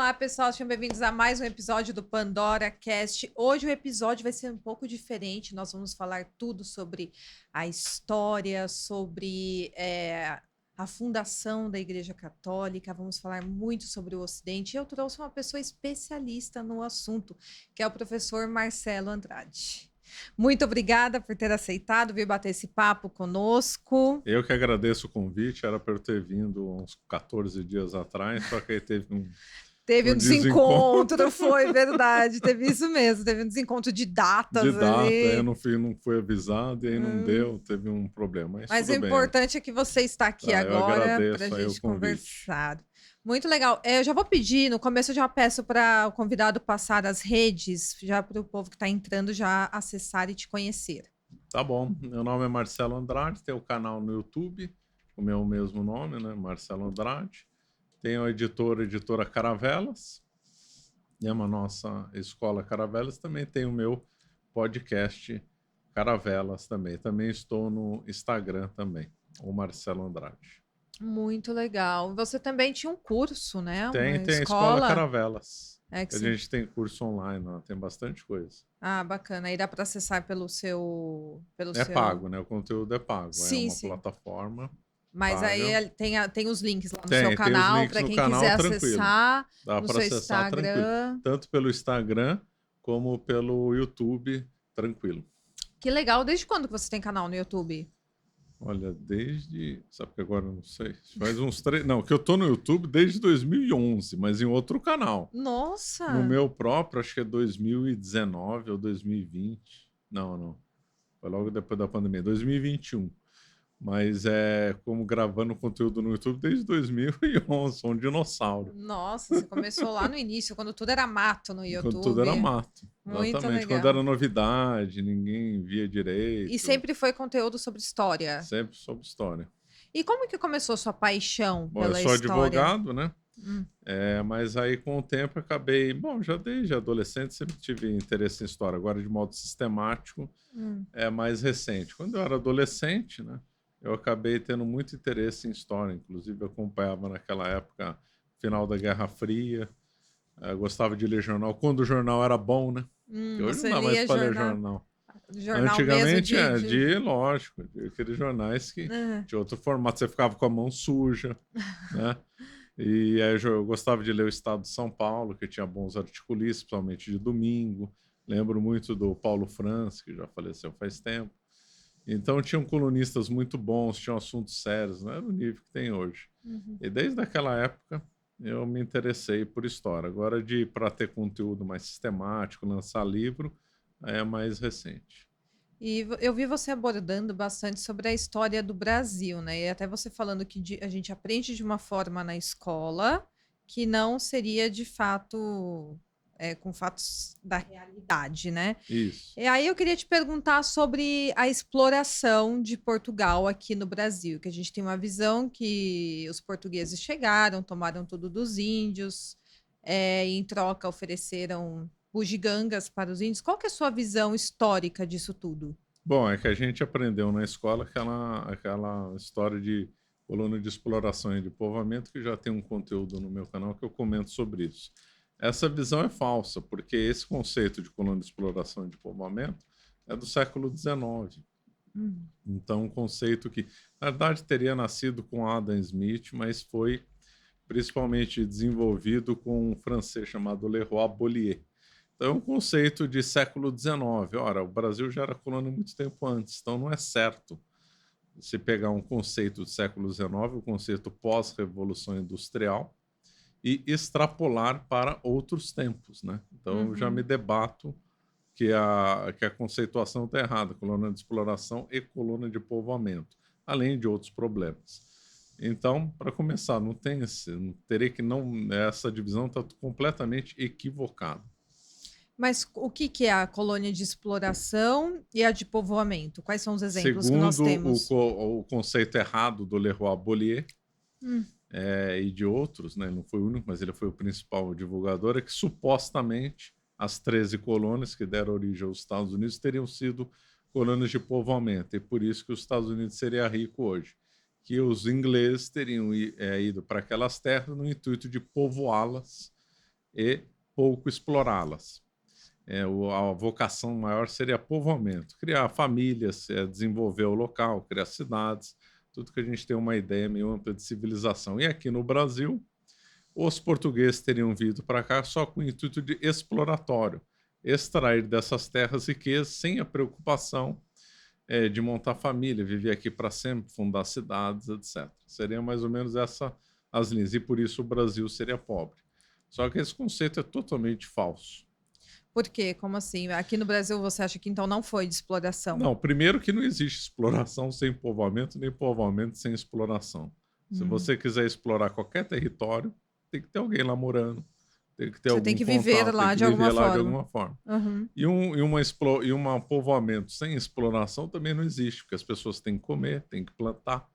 Olá, pessoal, sejam bem-vindos a mais um episódio do Pandora Cast. Hoje o episódio vai ser um pouco diferente. Nós vamos falar tudo sobre a história, sobre a fundação da Igreja Católica. Vamos falar muito sobre o Ocidente. Eu trouxe uma pessoa especialista no assunto, que é o professor Marcelo Andrade. Muito obrigada por ter aceitado vir bater esse papo conosco. Eu que agradeço o convite, era para eu ter vindo uns 14 dias atrás, só que aí teve um desencontro, foi verdade, teve isso mesmo, teve um desencontro de datas de data, ali. eu não fui avisado e aí não deu, teve um problema. Mas o tudo bem. importante é que você está aqui agora para a gente conversar. Muito legal. Eu já vou pedir, no começo eu já peço para o convidado passar as redes, já para o povo que está entrando já acessar e te conhecer. Tá bom, meu nome é Marcelo Andrade, tem o canal no YouTube, o meu mesmo nome, né, Marcelo Andrade. Tenho a editora Caravelas, é uma nossa escola Caravelas, também tem o meu podcast Caravelas também. Também estou no Instagram também, o Marcelo Andrade. Muito legal. Você também tinha um curso, né? Tem a escola Caravelas. A gente tem curso online, tem bastante coisa. Ah, bacana. Aí dá para acessar pelo seu... pago, né? O conteúdo é pago. Sim, é uma plataforma. Mas paga. Aí tem os links lá no seu canal, para quem quiser acessar. Dá para acessar Instagram. Tranquilo. Tanto pelo Instagram como pelo YouTube, tranquilo. Que legal. Desde quando que você tem canal no YouTube? Olha, sabe que agora eu não sei. Faz uns 3... Não, que eu tô no YouTube desde 2011, mas em outro canal. Nossa! No meu próprio, acho que é 2019 ou 2020. Não. Foi logo depois da pandemia, 2021. Mas como gravando conteúdo no YouTube desde 2011, sou um dinossauro. Nossa, você começou lá no início, quando tudo era mato no YouTube. Quando tudo era mato. Muito exatamente. legal. Quando era novidade, ninguém via direito. E sempre foi conteúdo sobre história? Sempre sobre história. E como que começou a sua paixão pela história? Eu sou advogado, né? Mas aí com o tempo acabei... Bom, já desde adolescente sempre tive interesse em história. Agora de modo sistemático é mais recente. Quando eu era adolescente, né? Eu acabei tendo muito interesse em história. Inclusive eu acompanhava naquela época final da Guerra Fria. Eu gostava de ler jornal. Quando o jornal era bom, né? Hoje não dá mais para ler jornal. Antigamente lógico, de aqueles jornais que de outro formato, você ficava com a mão suja, né? E aí eu gostava de ler o Estado de São Paulo, que tinha bons articulistas, principalmente de domingo. Lembro muito do Paulo Franz, que já faleceu faz tempo. Então tinham colunistas muito bons, tinham assuntos sérios, não era o nível que tem hoje. E desde aquela época eu me interessei por história. Agora para ter conteúdo mais sistemático, lançar livro, é mais recente. E eu vi você abordando bastante sobre a história do Brasil, né? E até você falando que a gente aprende de uma forma na escola que não seria de fato com fatos da realidade, né? Isso. E aí eu queria te perguntar sobre a exploração de Portugal aqui no Brasil, que a gente tem uma visão que os portugueses chegaram, tomaram tudo dos índios, e em troca ofereceram bugigangas para os índios. Qual que é a sua visão histórica disso tudo? Bom, é que a gente aprendeu na escola aquela história de colônia de exploração e de povoamento, que já tem um conteúdo no meu canal que eu comento sobre isso. Essa visão é falsa, porque esse conceito de colônia de exploração e de povoamento é do século XIX. Então, um conceito que, na verdade, teria nascido com Adam Smith, mas foi principalmente desenvolvido com um francês chamado Leroy Beaulieu. Então, é um conceito de século XIX. Ora, o Brasil já era colônia muito tempo antes, então não é certo se pegar um conceito do século XIX, o conceito pós-revolução industrial, e extrapolar para outros tempos, né? Então, eu já me debato que a conceituação está errada, colônia de exploração e colônia de povoamento, além de outros problemas. Então, para começar, essa divisão está completamente equivocada. Mas o que é a colônia de exploração e a de povoamento? Quais são os exemplos que nós temos? Segundo o conceito errado do Leroy Beaulieu e de outros, né? Ele não foi o único, mas ele foi o principal divulgador, é que supostamente as 13 colônias que deram origem aos Estados Unidos teriam sido colônias de povoamento, e por isso que os Estados Unidos seria rico hoje. Que os ingleses teriam ido para aquelas terras no intuito de povoá-las e pouco explorá-las. A vocação maior seria povoamento, criar famílias, desenvolver o local, criar cidades, tudo que a gente tem uma ideia meio ampla de civilização. E aqui no Brasil, os portugueses teriam vindo para cá só com o intuito de exploratório, extrair dessas terras riquezas sem a preocupação de montar família, viver aqui para sempre, fundar cidades, etc. Seria mais ou menos as linhas, e por isso o Brasil seria pobre. Só que esse conceito é totalmente falso. Por quê? Como assim? Aqui no Brasil você acha que então não foi de exploração? Não, primeiro que não existe exploração sem povoamento, nem povoamento sem exploração. Se você quiser explorar qualquer território, tem que ter alguém lá morando, tem que ter Você algum tem que contato, viver lá de alguma forma. Uhum. E um povoamento sem exploração também não existe, porque as pessoas têm que comer, têm que plantar,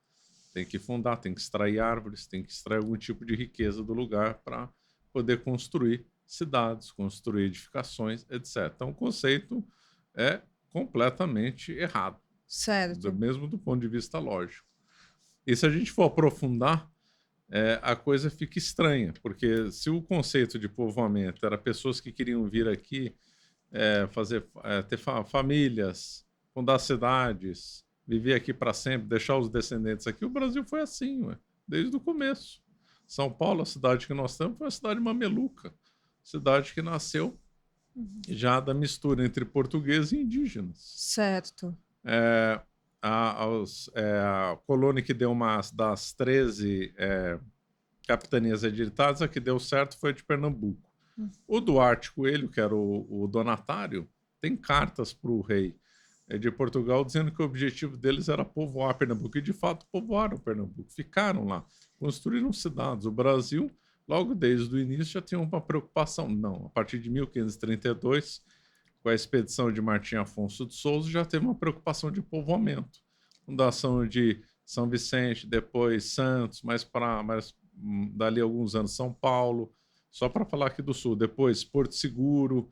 têm que fundar, têm que extrair árvores, têm que extrair algum tipo de riqueza do lugar para poder construir cidades, construir edificações, etc. Então, o conceito é completamente errado. Certo. Mesmo do ponto de vista lógico. E se a gente for aprofundar, a coisa fica estranha, porque se o conceito de povoamento era pessoas que queriam vir aqui ter famílias, fundar cidades, viver aqui para sempre, deixar os descendentes aqui, o Brasil foi assim, desde o começo. São Paulo, a cidade que nós temos, foi uma cidade mameluca, cidade que nasceu já da mistura entre portugueses e indígenas. Certo. A colônia que deu das 13 capitanias hereditárias, a que deu certo foi a de Pernambuco. O Duarte Coelho, que era o donatário, tem cartas para o rei de Portugal dizendo que o objetivo deles era povoar Pernambuco, e de fato povoaram Pernambuco, ficaram lá, construíram cidades. O Brasil, logo desde o início, já tinha uma preocupação. Não, a partir de 1532, com a expedição de Martim Afonso de Souza, já teve uma preocupação de povoamento. Fundação de São Vicente, depois Santos, mas dali a alguns anos São Paulo, só para falar aqui do Sul, depois Porto Seguro,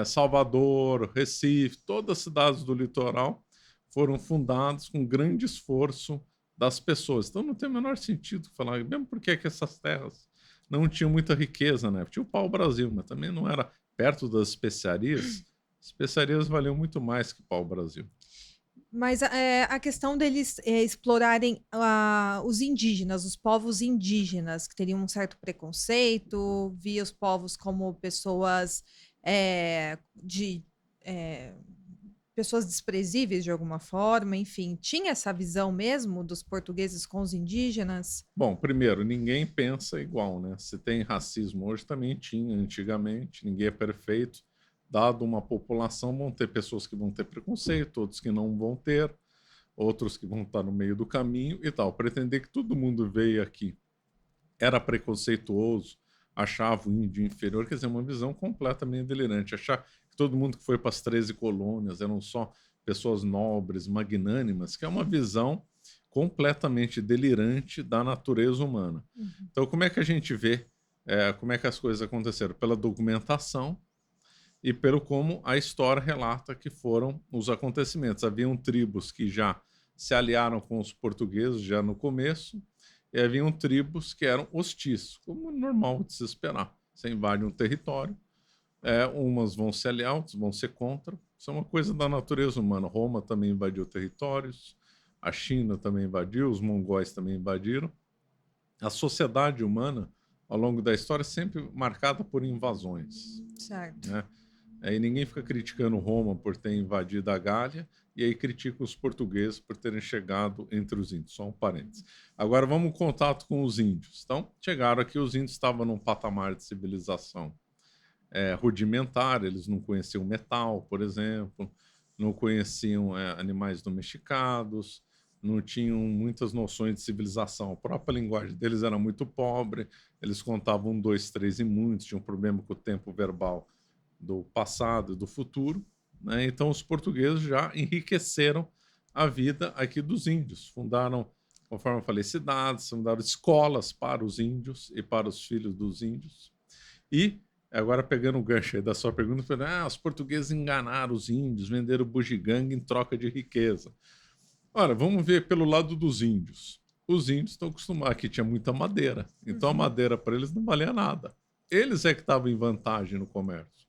Salvador, Recife, todas as cidades do litoral foram fundadas com grande esforço das pessoas. Então não tem o menor sentido falar, mesmo porque é que essas terras não tinham muita riqueza, né? Tinha o pau-brasil, mas também não era perto das especiarias. Especiarias valiam muito mais que pau-brasil. Mas a questão deles explorarem os indígenas, os povos indígenas, que teriam um certo preconceito, via os povos como pessoas pessoas desprezíveis de alguma forma, enfim, tinha essa visão mesmo dos portugueses com os indígenas? Bom, primeiro, ninguém pensa igual, né? Se tem racismo hoje, também tinha antigamente, ninguém é perfeito. Dado uma população, vão ter pessoas que vão ter preconceito, outros que não vão ter, outros que vão estar no meio do caminho e tal. Pretender que todo mundo veio aqui era preconceituoso, achava o índio inferior, quer dizer, uma visão completamente delirante. Achar que todo mundo que foi para as 13 colônias eram só pessoas nobres, magnânimas, que é uma visão completamente delirante da natureza humana. Então, como é que a gente vê como é que as coisas aconteceram? Pela documentação e pelo como a história relata que foram os acontecimentos. Haviam tribos que já se aliaram com os portugueses já no começo, e haviam tribos que eram hostis, como normal de se esperar. Você invade um território, umas vão se aliar, outras vão ser contra. Isso é uma coisa da natureza humana. Roma também invadiu territórios, a China também invadiu, os mongóis também invadiram. A sociedade humana, ao longo da história, é sempre marcada por invasões. Certo. Né? Aí ninguém fica criticando Roma por ter invadido a Gália, e aí critica os portugueses por terem chegado entre os índios. Só um parênteses. Agora vamos ao contato com os índios. Então, chegaram aqui, os índios estavam num patamar de civilização rudimentar, eles não conheciam metal, por exemplo, não conheciam animais domesticados, não tinham muitas noções de civilização. A própria linguagem deles era muito pobre, eles contavam 1, 2, 3 e muitos, tinham um problema com o tempo verbal do passado e do futuro, né? Então os portugueses já enriqueceram a vida aqui dos índios, fundaram, conforme eu falei, cidades, fundaram escolas para os índios e para os filhos dos índios. E agora pegando o gancho aí da sua pergunta, os portugueses enganaram os índios, venderam bugiganga em troca de riqueza. Ora, vamos ver pelo lado dos índios. Os índios estão acostumados, aqui tinha muita madeira, então a madeira para eles não valia nada. Eles é que estavam em vantagem no comércio.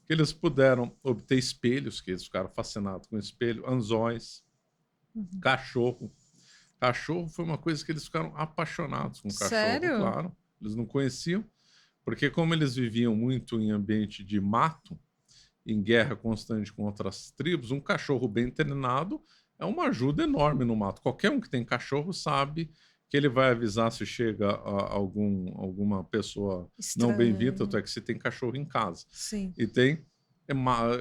Que eles puderam obter espelhos, que eles ficaram fascinados com espelho, anzóis, cachorro. Cachorro foi uma coisa que eles ficaram apaixonados com cachorro, Sério? claro. Eles não conheciam, porque como eles viviam muito em ambiente de mato, em guerra constante com outras tribos, um cachorro bem treinado é uma ajuda enorme no mato. Qualquer um que tem cachorro sabe que ele vai avisar se chega alguma pessoa não bem-vinda, tanto é que se tem cachorro em casa. Sim. E tem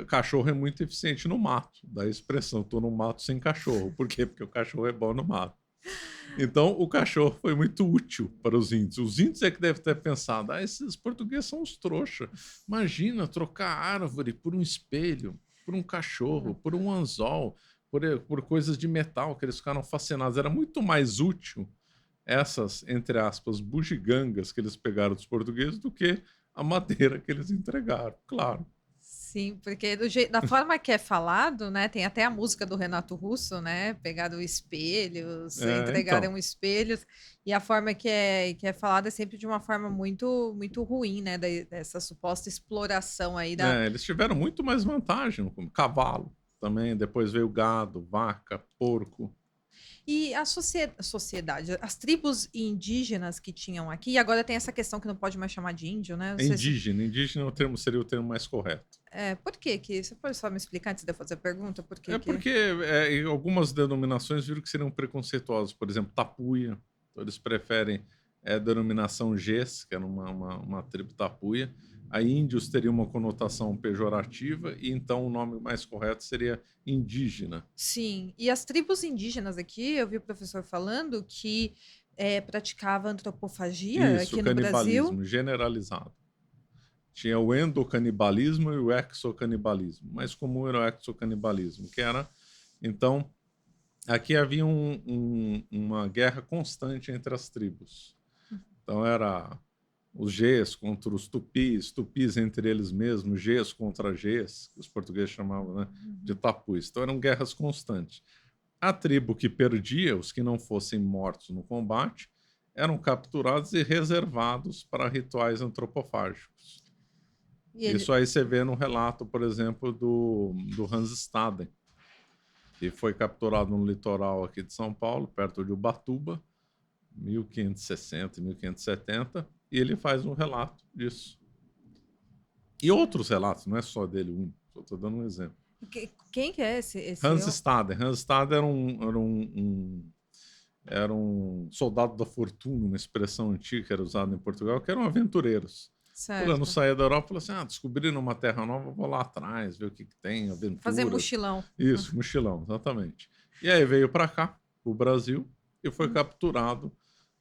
cachorro é muito eficiente no mato. Da expressão, estou no mato sem cachorro. Por quê? Porque o cachorro é bom no mato. Então, o cachorro foi muito útil para os índios. Os índios é que devem ter pensado, esses portugueses são uns trouxa. Imagina trocar árvore por um espelho, por um cachorro, por um anzol, por coisas de metal, que eles ficaram fascinados. Era muito mais útil essas, entre aspas, bugigangas que eles pegaram dos portugueses do que a madeira que eles entregaram, claro. Sim, porque da forma que é falado, né? Tem até a música do Renato Russo, né? Pegaram espelhos, entregaram espelhos, e a forma que é falada é sempre de uma forma muito, muito ruim, né? Dessa suposta exploração aí da. Eles tiveram muito mais vantagem, como cavalo também, depois veio gado, vaca, porco. E a sociedade, as tribos indígenas que tinham aqui, agora tem essa questão que não pode mais chamar de índio, né? Indígena seria o termo mais correto. Por que que... Você pode só me explicar antes de eu fazer a pergunta? Porque algumas denominações viram que seriam preconceituosas. Por exemplo, tapuia. Então, eles preferem a denominação Gês, que era uma tribo tapuia. A índios teria uma conotação pejorativa, e então o nome mais correto seria indígena. Sim, e as tribos indígenas aqui, eu vi o professor falando que praticava antropofagia aqui no Brasil. Canibalismo generalizado. Tinha o endocanibalismo e o exocanibalismo. Mais comum era o exocanibalismo, que era... Então, aqui havia uma guerra constante entre as tribos. Então, era os Gês contra os Tupis, Tupis entre eles mesmos, Gês contra Gês, que os portugueses chamavam, né, de Tapus. Então, eram guerras constantes. A tribo que perdia, os que não fossem mortos no combate, eram capturados e reservados para rituais antropofágicos. Isso aí você vê no relato, por exemplo, do Hans Staden, que foi capturado no litoral aqui de São Paulo, perto de Ubatuba, 1560, 1570, e ele faz um relato disso. E outros relatos, não é só dele, só estou dando um exemplo. Quem que é esse Hans Staden. Hans Staden era um soldado da fortuna, uma expressão antiga que era usada em Portugal, que eram aventureiros. Fulano saía da Europa e falou assim, descobriram uma terra nova, vou lá atrás, ver o que tem, aventura. Fazer mochilão. Isso, mochilão, exatamente. E aí veio para cá, o Brasil, e foi capturado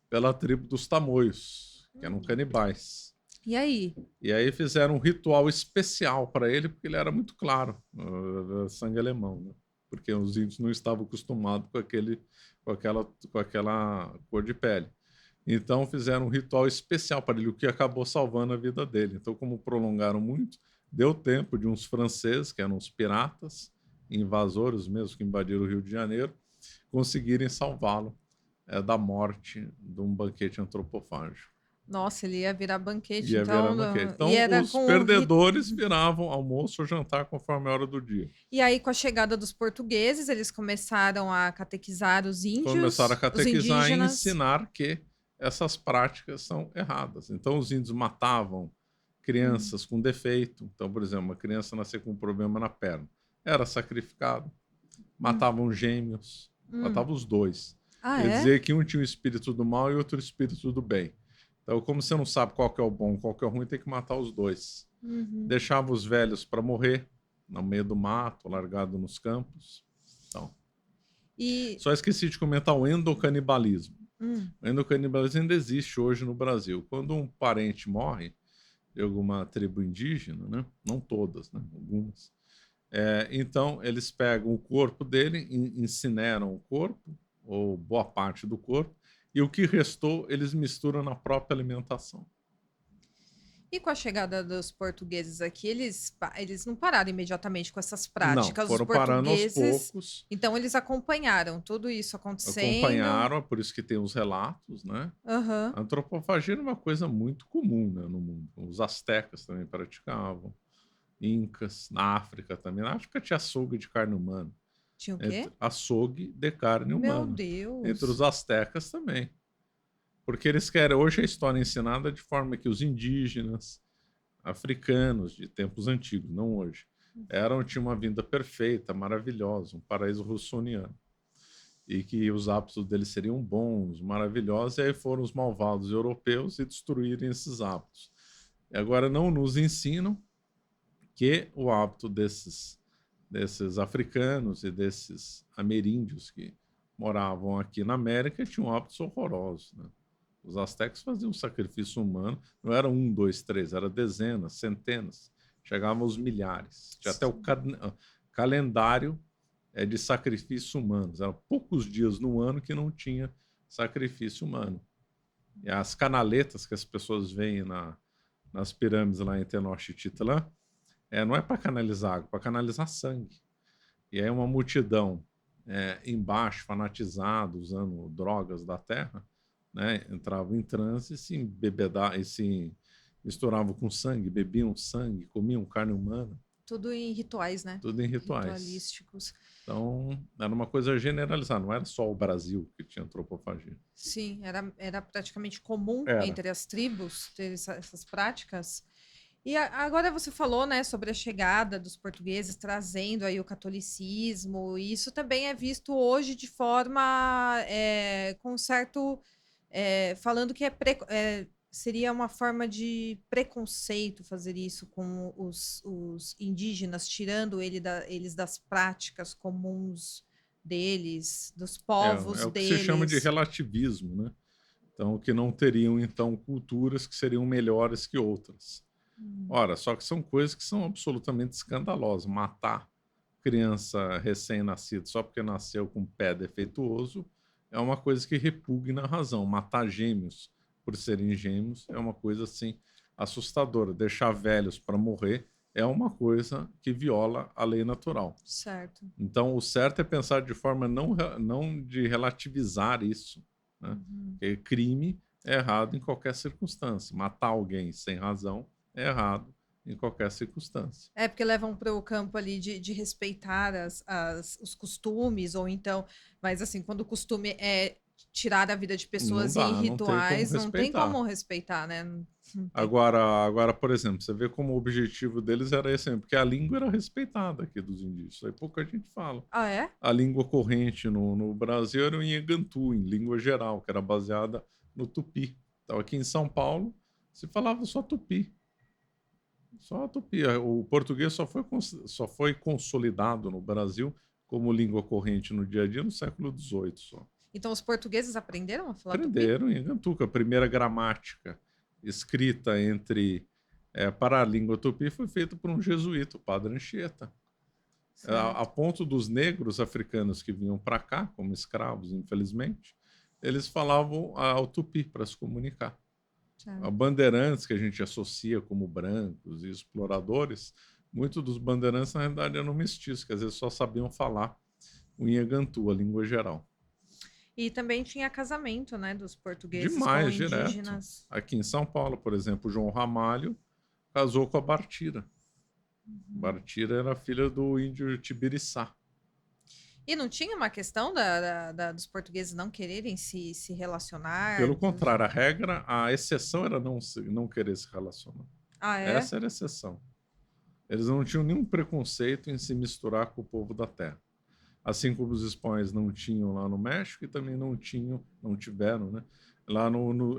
pela tribo dos Tamoios, que eram canibais. E aí? E aí fizeram um ritual especial para ele, porque ele era muito claro, era sangue alemão, né? Porque os índios não estavam acostumados com aquela cor de pele. Então fizeram um ritual especial para ele, o que acabou salvando a vida dele. Então, como prolongaram muito, deu tempo de uns franceses, que eram os piratas, invasores mesmo, que invadiram o Rio de Janeiro, conseguirem salvá-lo da morte de um banquete antropofágico. Nossa, ele ia virar banquete. Virar banquete. Então, os perdedores viravam almoço ou jantar conforme a hora do dia. E aí, com a chegada dos portugueses, eles começaram a catequizar os índios. Começaram a catequizar e ensinar que essas práticas são erradas. Então, os índios matavam crianças com defeito. Então, por exemplo, uma criança nascia com um problema na perna. Era sacrificado. Matavam gêmeos. Matavam os dois. Quer dizer que um tinha o espírito do mal e outro o espírito do bem. Então, como você não sabe qual que é o bom, qual que é o ruim, tem que matar os dois. Deixava os velhos para morrer no meio do mato, largado nos campos. Então, só esqueci de comentar o endocanibalismo. O endocanibalismo ainda existe hoje no Brasil. Quando um parente morre de alguma tribo indígena, né? Não todas, né? Algumas. Então, eles pegam o corpo dele, incineram o corpo, ou boa parte do corpo, e o que restou eles misturam na própria alimentação. E com a chegada dos portugueses aqui, eles não pararam imediatamente com essas Não, práticas. Os foram parando aos portugueses, poucos, então eles acompanharam tudo isso acontecendo. acompanharam, por isso que tem os relatos, né? Aham. A antropofagia era uma coisa muito comum, né, no mundo. Os astecas também praticavam, incas, na África também. Na África tinha açougue de carne humana. Tinha o quê? Açougue de carne Meu humana. Entre os Deus. astecas também. Porque eles querem. Hoje a história é ensinada de forma que os indígenas, africanos de tempos antigos, não hoje, tinham uma vida perfeita, maravilhosa, um paraíso russoniano. E que os hábitos deles seriam bons, maravilhosos, e aí foram os malvados europeus e destruírem esses hábitos. E agora não nos ensinam que o hábito desses africanos e desses ameríndios que moravam aqui na América tinham hábitos horrorosos, né? Os astecas faziam sacrifício humano, não era 1, 2, 3, era dezenas, centenas, chegavam aos milhares. Tinha até o calendário de sacrifícios humanos. Eram poucos dias no ano que não tinha sacrifício humano. E as canaletas que as pessoas veem nas pirâmides lá em Tenochtitlan, não é para canalizar água, é para canalizar sangue. E aí uma multidão embaixo, fanatizada, usando drogas da terra, né, entravam em transe e se misturavam com sangue, bebiam sangue, comiam carne humana. Tudo em rituais, né? Tudo em rituais. Ritualísticos. Então, era uma coisa generalizada, não era só o Brasil que tinha antropofagia. Sim, era praticamente comum entre as tribos ter essas práticas. E agora você falou, né, sobre a chegada dos portugueses trazendo aí o catolicismo, e isso também é visto hoje de forma com certo falando que seria uma forma de preconceito fazer isso com os indígenas, tirando eles das práticas comuns deles, dos povos É o que se chama de deles. relativismo, né? Então, que não teriam, então, culturas que seriam melhores que outras. Ora, só que são coisas que são absolutamente escandalosas. Matar criança recém-nascida só porque nasceu com pé defeituoso é uma coisa que repugna a razão. Matar gêmeos por serem gêmeos é uma coisa, assim, assustadora. Deixar velhos para morrer é uma coisa que viola a lei natural. Certo. Então, o certo é pensar de forma não de relativizar isso, né? Porque crime é errado em qualquer circunstância. Matar alguém sem razão é errado em qualquer circunstância. Porque levam para o campo ali de respeitar os costumes, ou então, mas assim, quando o costume é tirar a vida de pessoas em Não tem como rituais, não tem respeitar. como respeitar, né? Não tem. Agora, por exemplo, você vê como o objetivo deles era esse, porque a língua era respeitada aqui dos indígenas, aí pouca gente fala. Ah, é? A língua corrente no Brasil era o Inhegantu, em língua geral, que era baseada no tupi. Então, aqui em São Paulo, se falava só tupi. Só tupi. O português só foi consolidado no Brasil como língua corrente no dia a dia no século XVIII só. Então os portugueses aprenderam a falar tupi? Aprenderam em Inhegantu. A primeira gramática escrita para a língua tupi foi feita por um jesuíta, o Padre Anchieta. A ponto dos negros africanos que vinham para cá, como escravos, infelizmente, eles falavam o tupi para se comunicar. A bandeirantes, que a gente associa como brancos e exploradores, muitos dos bandeirantes, na realidade, eram mestiços, que às vezes só sabiam falar o Inhegantu, a língua geral. E também tinha casamento, né, dos portugueses Demais, com indígenas. direto. Aqui em São Paulo, por exemplo, João Ramalho casou com a Bartira. Bartira era filha do índio Tibiriçá. E não tinha uma questão dos portugueses não quererem se relacionar? Pelo contrário, a exceção era não querer se relacionar. Ah, é? Essa era a exceção. Eles não tinham nenhum preconceito em se misturar com o povo da terra. Assim como os espanhóis não tinham lá no México e também não tiveram, né, lá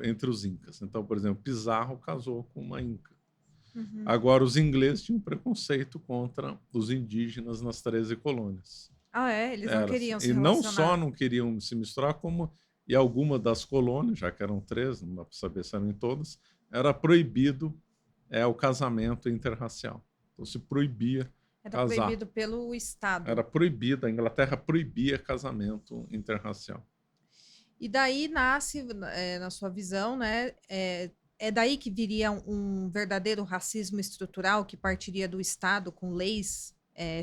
entre os incas. Então, por exemplo, Pizarro casou com uma inca. Agora, os ingleses tinham preconceito contra os indígenas nas 13 colônias. Ah, é? Eles não queriam se E relacionar. não só não queriam se misturar, como em alguma das colônias, já que eram 13, não dá para saber se eram em todas, era proibido o casamento interracial. Então se proibia Era proibido pelo Estado. Era proibido, a Inglaterra proibia casamento interracial. E daí nasce, na sua visão, né, é daí que viria um verdadeiro racismo estrutural que partiria do Estado com leis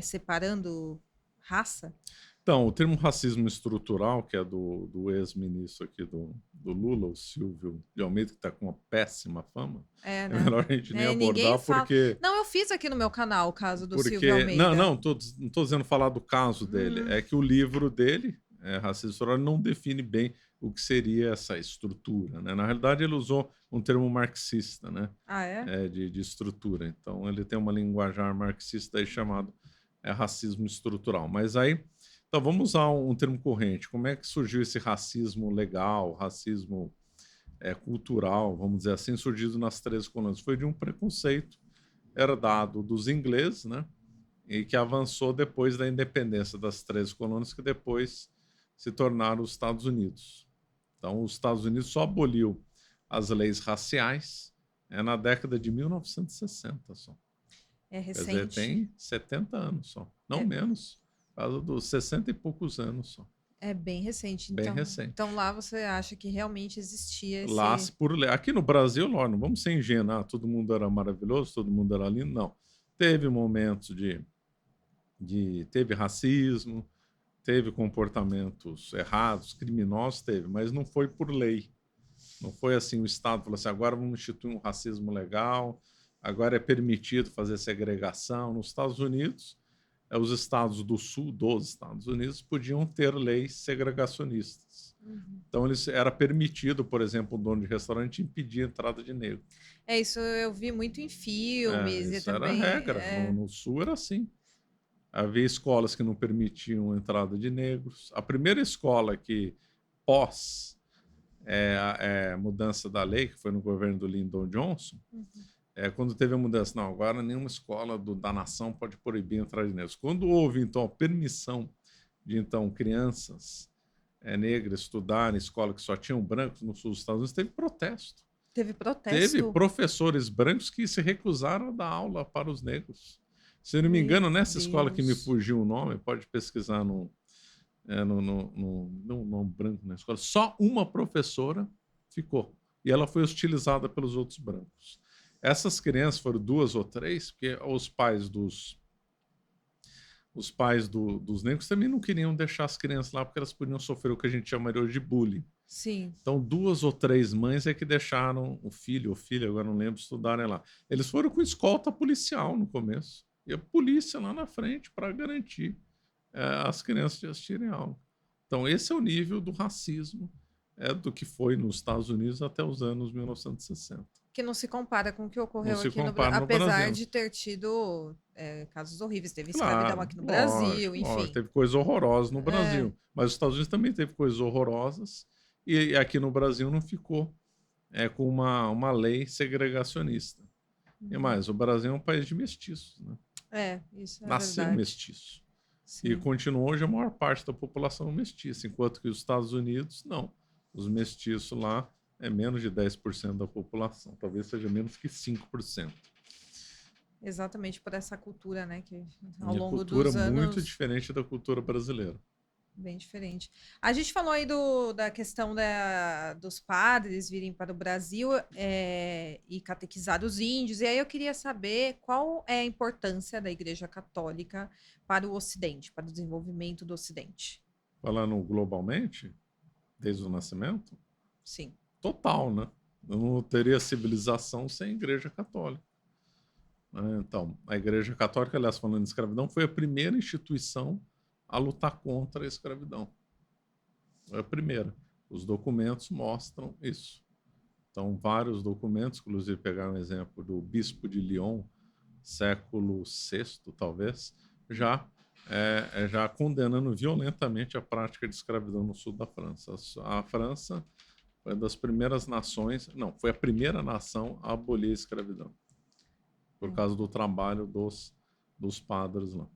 separando raça? Então, o termo racismo estrutural, que é do ex-ministro aqui do Lula, o Silvio de Almeida, que está com uma péssima fama, é Né? melhor a gente nem Ninguém abordar, fala. Não, eu fiz aqui no meu canal o caso do Silvio Almeida. Não estou dizendo falar do caso dele, é que o livro dele, Racismo Estrutural, não define bem o que seria essa estrutura, né? Na realidade, ele usou um termo marxista, né? Ah, é? De estrutura. Então, ele tem uma linguajar marxista aí chamado racismo estrutural. Mas aí, então, vamos usar um termo corrente. Como é que surgiu esse racismo legal, racismo cultural, vamos dizer assim, surgido nas 13 colônias? Foi de um preconceito herdado dos ingleses, né? E que avançou depois da independência das 13 colônias, que depois se tornaram os Estados Unidos. Então, os Estados Unidos só aboliu as leis raciais na década de 1960 só. É recente. Quer dizer, tem 70 anos só. Não menos. Por causa dos 60 e poucos anos só. É bem recente. Bem recente. Então lá você acha que realmente existia esse... Lá, aqui no Brasil, não vamos ser ingênuos. Todo mundo era maravilhoso, todo mundo era lindo. Não. Teve momentos teve racismo, teve comportamentos errados, criminosos, mas não foi por lei. Não foi assim, o Estado falou assim, agora vamos instituir um racismo legal, agora é permitido fazer segregação. Nos Estados Unidos, os estados do sul dos Estados Unidos podiam ter leis segregacionistas. Uhum. Então, era permitido, por exemplo, o dono de restaurante impedir a entrada de negro. Isso eu vi muito em filmes. Isso e também, era regra. No sul era assim. Havia escolas que não permitiam a entrada de negros. A primeira escola que, pós mudança da lei, que foi no governo do Lyndon Johnson, quando teve a mudança, não, agora nenhuma escola da nação pode proibir a entrada de negros. Quando houve, então, a permissão de, crianças negras estudarem em escola que só tinham brancos no sul dos Estados Unidos, teve protesto. Teve protesto? Teve professores brancos que se recusaram a dar aula para os negros. Se eu não me engano, nessa escola que me fugiu o nome, pode pesquisar no branco na escola, só uma professora ficou. E ela foi hostilizada pelos outros brancos. Essas crianças foram 2 ou 3, porque os pais dos negros também não queriam deixar as crianças lá, porque elas podiam sofrer o que a gente chamaria hoje de bullying. Sim. Então, 2 ou 3 mães é que deixaram o filho ou filha, agora não lembro, estudarem lá. Eles foram com escolta policial no começo. E a polícia lá na frente para garantir as crianças de assistirem aula. Então, esse é o nível do racismo do que foi nos Estados Unidos até os anos 1960. Que não se compara com o que ocorreu aqui no Brasil. Apesar de ter tido casos horríveis. Teve escravidão aqui no Brasil, enfim. Lógico, teve coisas horrorosas no Brasil. Mas os Estados Unidos também teve coisas horrorosas. E aqui no Brasil não ficou com uma lei segregacionista. E mais, o Brasil é um país de mestiços, né? Isso é Nasceu verdade. mestiço. Sim. E continua hoje a maior parte da população mestiça, enquanto que os Estados Unidos, não. Os mestiços lá é menos de 10% da população, talvez seja menos que 5%. Exatamente por essa cultura, né? Que ao longo dos anos... cultura muito diferente da cultura brasileira. Bem diferente. A gente falou aí da questão dos padres virem para o Brasil e catequizar os índios, e aí eu queria saber qual é a importância da Igreja Católica para o Ocidente, para o desenvolvimento do Ocidente. Falando globalmente, desde o nascimento? Sim. Total, né? Eu não teria civilização sem a Igreja Católica. Então, a Igreja Católica, aliás, falando de escravidão, foi a primeira instituição a lutar contra a escravidão. Foi a primeira. Os documentos mostram isso. Então, vários documentos, inclusive pegar um exemplo do bispo de Lyon, século VI, talvez, já condenando violentamente a prática de escravidão no sul da França. A França foi uma das primeiras nações, não, foi a primeira nação a abolir a escravidão, por causa do trabalho dos padres lá.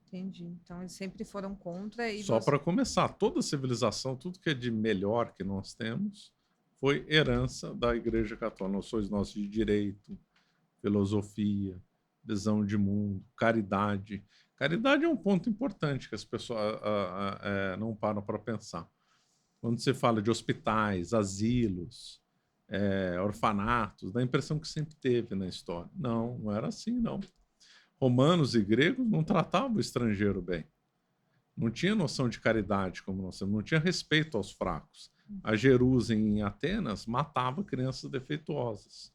Entendi. Então, eles sempre foram contra. Só para começar, toda a civilização, tudo que é de melhor que nós temos, foi herança da Igreja Católica. Noções nossas de direito, filosofia, visão de mundo, caridade. Caridade é um ponto importante que as pessoas não param para pensar. Quando se fala de hospitais, asilos, orfanatos, dá a impressão que sempre teve na história. Não, não era assim, não. Romanos e gregos não tratavam o estrangeiro bem. Não tinha noção de caridade como nós temos, não tinha respeito aos fracos. A Jerusalém, em Atenas, matava crianças defeituosas.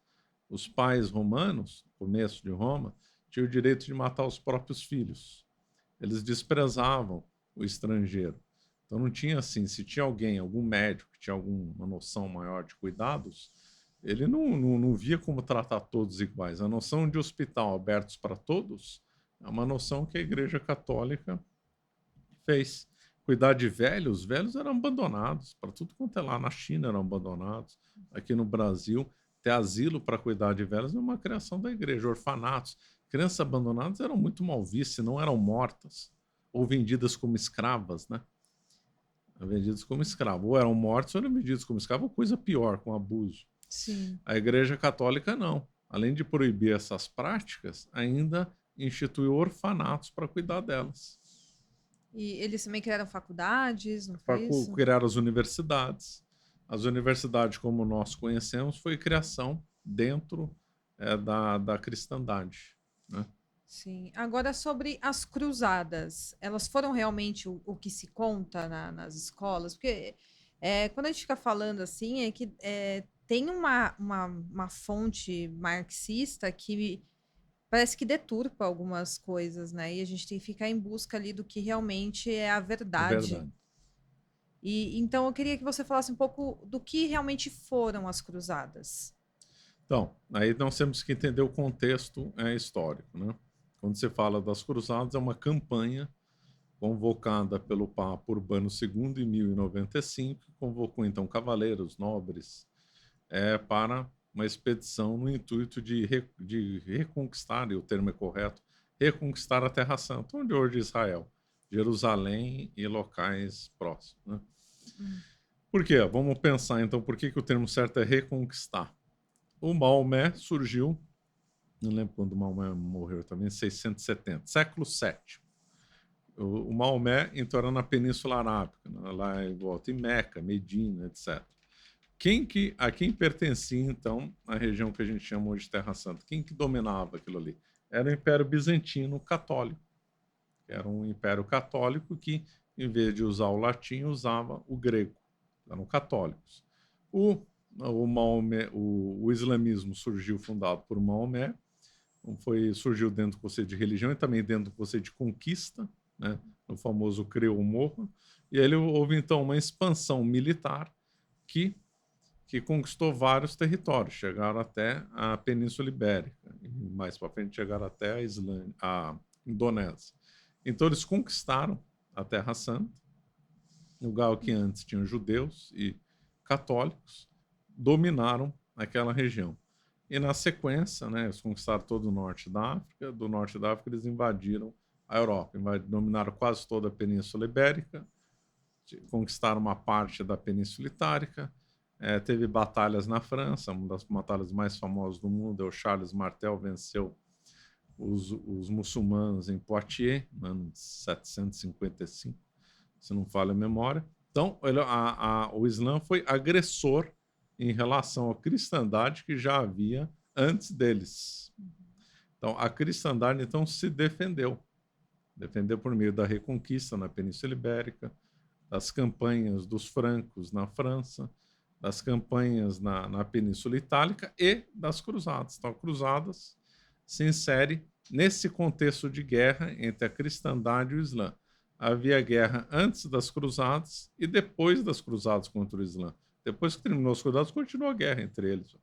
Os pais romanos, começo de Roma, tinham o direito de matar os próprios filhos. Eles desprezavam o estrangeiro. Então não tinha assim, se tinha alguém, algum médico que tinha alguma noção maior de cuidados, ele não via como tratar todos iguais. A noção de hospital abertos para todos é uma noção que a Igreja Católica fez. Cuidar de velhos, os velhos eram abandonados, para tudo quanto é lá. Na China eram abandonados, aqui no Brasil, ter asilo para cuidar de velhos é uma criação da igreja. Orfanatos, crianças abandonadas eram muito mal vistas, não eram mortas, ou vendidas como escravas, né? Vendidas como escravos, ou eram mortos ou eram vendidos como escravos, ou coisa pior, com abuso. Sim. A Igreja Católica não. Além de proibir essas práticas, ainda instituiu orfanatos para cuidar delas. E eles também criaram faculdades, não foi isso? Criaram as universidades. As universidades, como nós conhecemos, foi criação dentro da cristandade, né? Sim. Agora, sobre as cruzadas, elas foram realmente o que se conta nas escolas? Porque quando a gente fica falando assim, é que tem uma fonte marxista que parece que deturpa algumas coisas, né? E a gente tem que ficar em busca ali do que realmente é a verdade. Verdade. E então eu queria que você falasse um pouco do que realmente foram as cruzadas. Então, aí nós temos que entender o contexto histórico, né? Quando você fala das cruzadas, é uma campanha convocada pelo Papa Urbano II em 1095, que convocou então cavaleiros, nobres, para uma expedição no intuito de reconquistar, e o termo é correto, reconquistar a Terra Santa, onde hoje é Israel, Jerusalém e locais próximos, né? Por quê? Vamos pensar então por que o termo certo é reconquistar. O Maomé surgiu, não lembro quando o Maomé morreu também, 670, século VII. O Maomé então era na Península Arábica, né? Lá em volta em Meca, Medina, etc. A quem pertencia, então, a região que a gente chama hoje de Terra Santa? Quem que dominava aquilo ali? Era o Império Bizantino Católico. Era um império católico que, em vez de usar o latim, usava o grego. Eram católicos. O islamismo surgiu fundado por Maomé, surgiu dentro do conceito de religião e também dentro do conceito de conquista, né? No famoso Creu ou Morra. E aí houve, então, uma expansão militar que conquistou vários territórios, chegaram até a Península Ibérica, e mais para frente chegaram até a Indonésia. Então eles conquistaram a Terra Santa, lugar que antes tinham judeus e católicos, dominaram aquela região. E na sequência, né, eles conquistaram todo o norte da África, do norte da África eles invadiram a Europa, dominaram quase toda a Península Ibérica, conquistaram uma parte da Península Itálica. Teve batalhas na França, uma das batalhas mais famosas do mundo é o Charles Martel venceu os muçulmanos em Poitiers, no ano de 755, se não falha a memória. Então, o Islã foi agressor em relação à cristandade que já havia antes deles. Então, a cristandade então se defendeu por meio da reconquista na Península Ibérica, das campanhas dos francos na França, das campanhas na Península Itálica e das cruzadas. Então, cruzadas se insere nesse contexto de guerra entre a cristandade e o Islã. Havia guerra antes das cruzadas e depois das cruzadas contra o Islã. Depois que terminou as cruzadas, continuou a guerra entre eles.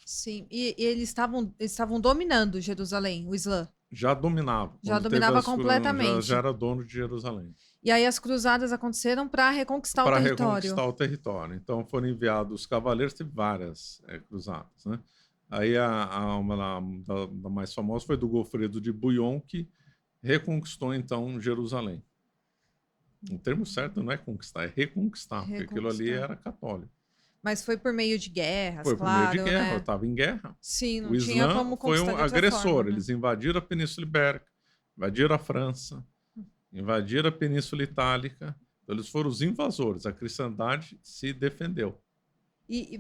Sim, e eles estavam dominando Jerusalém, o Islã. Já dominava. Já dominava completamente. Já era dono de Jerusalém. E aí as cruzadas aconteceram para reconquistar o território. Para reconquistar o território. Então foram enviados os cavaleiros, teve várias cruzadas, né? Aí uma da mais famosa foi do Godofredo de Bouillon, que reconquistou então Jerusalém. O termo certo não é conquistar, é reconquistar, porque aquilo ali era católico. Mas foi por meio de guerras, foi claro, por meio de guerra, né? Estava em guerra. Sim, não o tinha Islã como foi conquistar um de outra agressor, forma, né? Eles invadiram a Península Ibérica, invadiram a França, invadiram a Península Itálica. Então, eles foram os invasores, a cristandade se defendeu.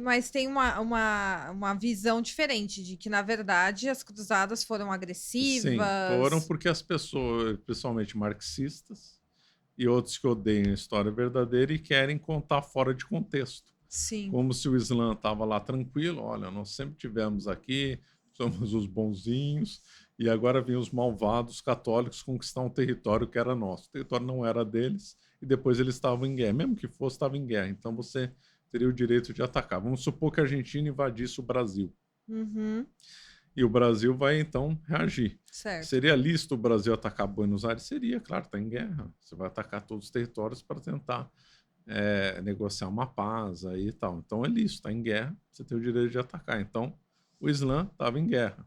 Mas tem uma visão diferente de que, na verdade, as cruzadas foram Sim, foram agressivas. porque as pessoas, principalmente marxistas, e outros que odeiam a história verdadeira e querem contar fora de contexto. Sim. Como se o Islã estava lá tranquilo, olha, nós sempre tivemos aqui, somos os bonzinhos, e agora vêm os malvados católicos conquistar um território que era nosso. O território não era deles, e depois eles estavam em guerra. Mesmo que fosse, estava em guerra. Então você teria o direito de atacar. Vamos supor que a Argentina invadisse o Brasil. Uhum. E o Brasil vai, então, reagir. Certo. Seria lícito o Brasil atacar Buenos Aires? Seria, claro, está em guerra. Você vai atacar todos os territórios para tentar negociar uma paz aí e tal. Então é lícito, está em guerra, você tem o direito de atacar. Então o Islã estava em guerra.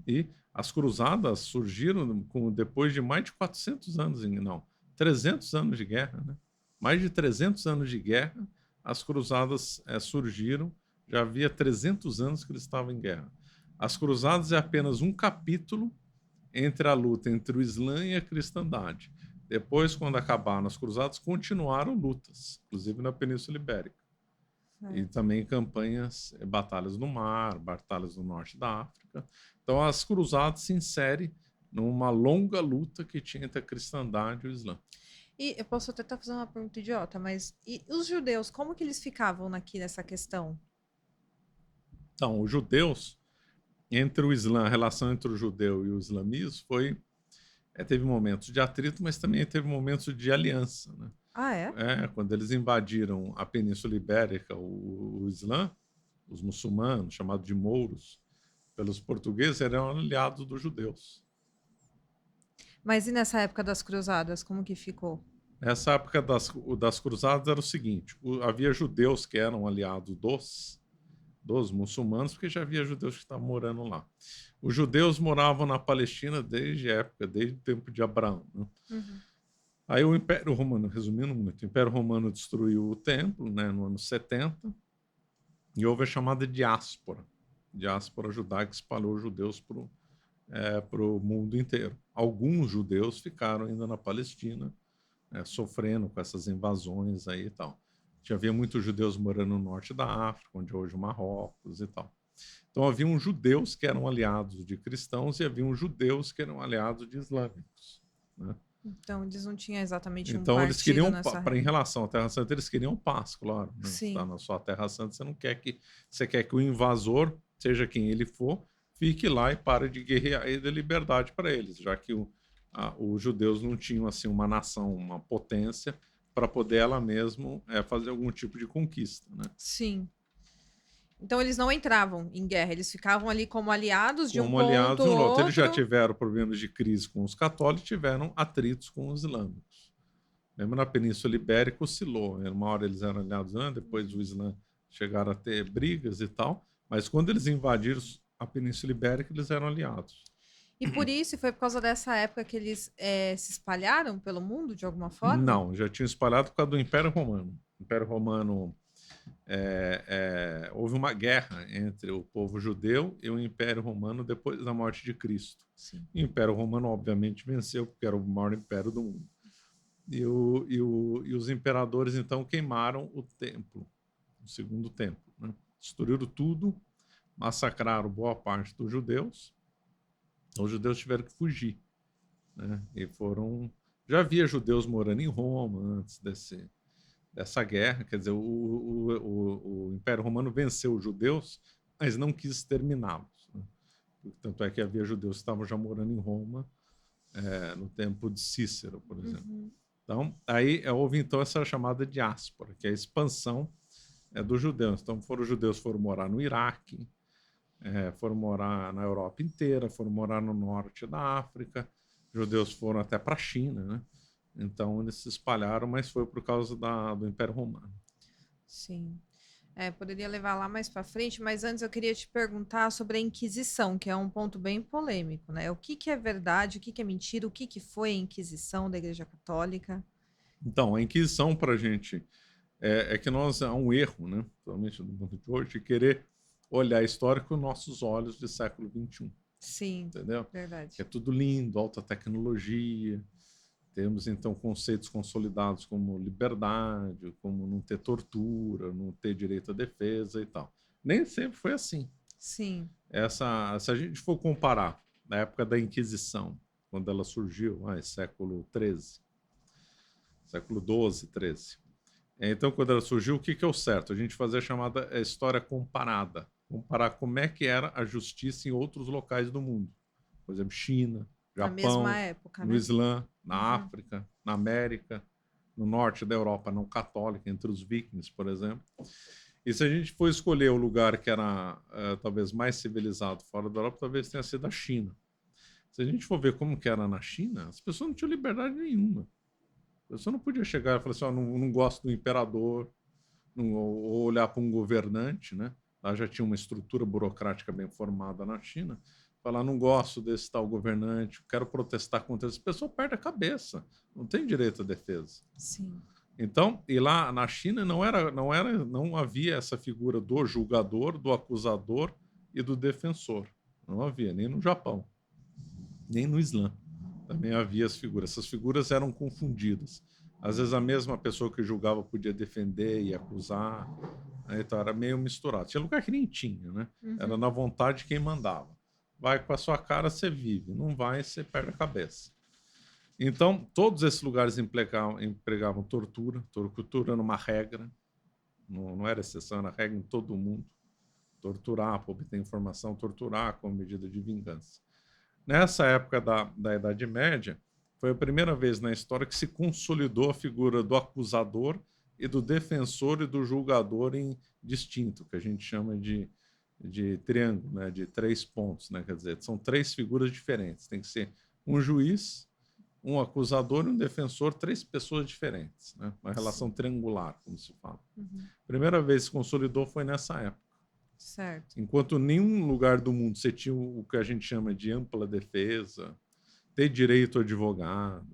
E as cruzadas surgiram depois de mais de 400 anos, não, 300 anos de guerra, né? Mais de 300 anos de guerra, as cruzadas surgiram, já havia 300 anos que eles estavam em guerra. As cruzadas é apenas um capítulo entre a luta entre o Islã e a cristandade. Depois, quando acabaram as cruzadas, continuaram lutas, inclusive na Península Ibérica. E também campanhas, batalhas no mar, batalhas no norte da África. Então, as cruzadas se inserem numa longa luta que tinha entre a cristandade e o Islã. E eu posso até estar fazendo uma pergunta idiota, mas e os judeus, como que eles ficavam aqui nessa questão? Então, os judeus, entre o Islã, a relação entre o judeu e o islamismo teve momentos de atrito, mas também teve momentos de aliança, né? Ah, é? Quando eles invadiram a Península Ibérica, o Islã, os muçulmanos, chamados de mouros, pelos portugueses, eram aliados dos judeus. Mas e nessa época das cruzadas, como que ficou? Nessa época das cruzadas era o seguinte, havia judeus que eram aliados dos muçulmanos, porque já havia judeus que estavam morando lá. Os judeus moravam na Palestina desde o tempo de Abraão, né? Uhum. Aí o Império Romano, resumindo muito, o Império Romano destruiu o templo, né, no ano 70, e houve a chamada diáspora judaica que espalhou os judeus para o mundo inteiro. Alguns judeus ficaram ainda na Palestina, sofrendo com essas invasões aí e tal. Já havia muitos judeus morando no norte da África, onde é hoje o Marrocos e tal. Então haviam judeus que eram aliados de cristãos e haviam judeus que eram aliados de islâmicos, né? Então, eles não tinham exatamente um Então eles partido queriam, nessa. em relação à Terra Santa, eles queriam paz, claro, né? Você está Sim. na sua Terra Santa, você quer que o invasor, seja quem ele for, fique lá e pare de guerrear e dê liberdade para eles, já que os judeus não tinham assim uma nação, uma potência para poder ela mesmo fazer algum tipo de conquista, né? Sim. Então eles não entravam em guerra, eles ficavam ali como aliados de um Como ponto aliados um no outro. Eles já outro. tiveram problemas de crise com os católicos, tiveram atritos com os islâmicos. Mesmo na Península Ibérica oscilou, né? Uma hora eles eram aliados, depois o Islã chegaram a ter brigas e tal, mas quando eles invadiram a Península Ibérica, eles eram aliados. E por isso, foi por causa dessa época que eles se espalharam pelo mundo de alguma forma? Não, já tinham espalhado por causa do Império Romano. O Império Romano, houve uma guerra entre o povo judeu e o Império Romano depois da morte de Cristo. Sim. E o Império Romano, obviamente, venceu, porque era o maior império do mundo. E os imperadores, então, queimaram o templo, o segundo templo, né? Destruíram tudo, massacraram boa parte dos judeus. Os judeus tiveram que fugir, né? E foram... Já havia judeus morando em Roma antes dessa guerra, quer dizer, o Império Romano venceu os judeus, mas não quis exterminá-los, né? Tanto é que havia judeus que estavam já morando em Roma no tempo de Cícero, por exemplo. Uhum. Então, aí houve então essa chamada diáspora, que é a expansão dos judeus. Então, os judeus foram morar no Iraque, foram morar na Europa inteira, foram morar no norte da África, judeus foram até para a China, né? Então, eles se espalharam, mas foi por causa do Império Romano. Sim. Poderia levar lá mais para frente, mas antes eu queria te perguntar sobre a Inquisição, que é um ponto bem polêmico, né? O que é verdade, o que é mentira, o que foi a Inquisição da Igreja Católica? Então, a Inquisição para a gente que há um erro, né? Principalmente no mundo de hoje, de querer olhar a história com nossos olhos do século XXI. Sim, Entendeu? verdade. É tudo lindo, alta tecnologia, Temos, então, conceitos consolidados como liberdade, como não ter tortura, não ter direito à defesa e tal. Nem sempre foi assim. Sim. Se a gente for comparar na época da Inquisição, quando ela surgiu, século XIII, século XII, XIII. Então, quando ela surgiu, o que é o certo? A gente fazer a chamada história comparada. Comparar como é que era a justiça em outros locais do mundo. Por exemplo, China, Japão, na mesma época, no né? Islã, na África, na América, no norte da Europa não católica, entre os vikings, por exemplo. E se a gente for escolher o lugar que era talvez mais civilizado fora da Europa, talvez tenha sido a China. Se a gente for ver como que era na China, as pessoas não tinham liberdade nenhuma. A pessoa não podia chegar e falar assim, não gosto do imperador, ou olhar para um governante, né? Lá já tinha uma estrutura burocrática bem formada na China. Falar, não gosto desse tal governante, quero protestar contra isso. A pessoa perde a cabeça, não tem direito à defesa. Sim. Então, e lá na China não havia essa figura do julgador, do acusador e do defensor. Não havia, nem no Japão, nem no Islã. Também havia as figuras. Essas figuras eram confundidas. Às vezes a mesma pessoa que julgava podia defender e acusar. Né? Então era meio misturado. Tinha lugar que nem tinha, né? Era na vontade de quem mandava. Vai com a sua cara, você vive. Não vai, você perde a cabeça. Então, todos esses lugares empregavam tortura. Tortura era uma regra. Não era exceção, era regra em todo mundo. Torturar para obter informação, torturar como medida de vingança. Nessa época da Idade Média, foi a primeira vez na história que se consolidou a figura do acusador e do defensor e do julgador em distinto, que a gente chama de triângulo, né? De 3 pontos. Né? Quer dizer, são 3 figuras diferentes. Tem que ser um juiz, um acusador e um defensor, 3 pessoas diferentes. Né? Uma relação triangular, como se fala. Primeira vez que se consolidou foi nessa época. Certo. Enquanto nenhum lugar do mundo você tinha o que a gente chama de ampla defesa, ter direito ao advogado,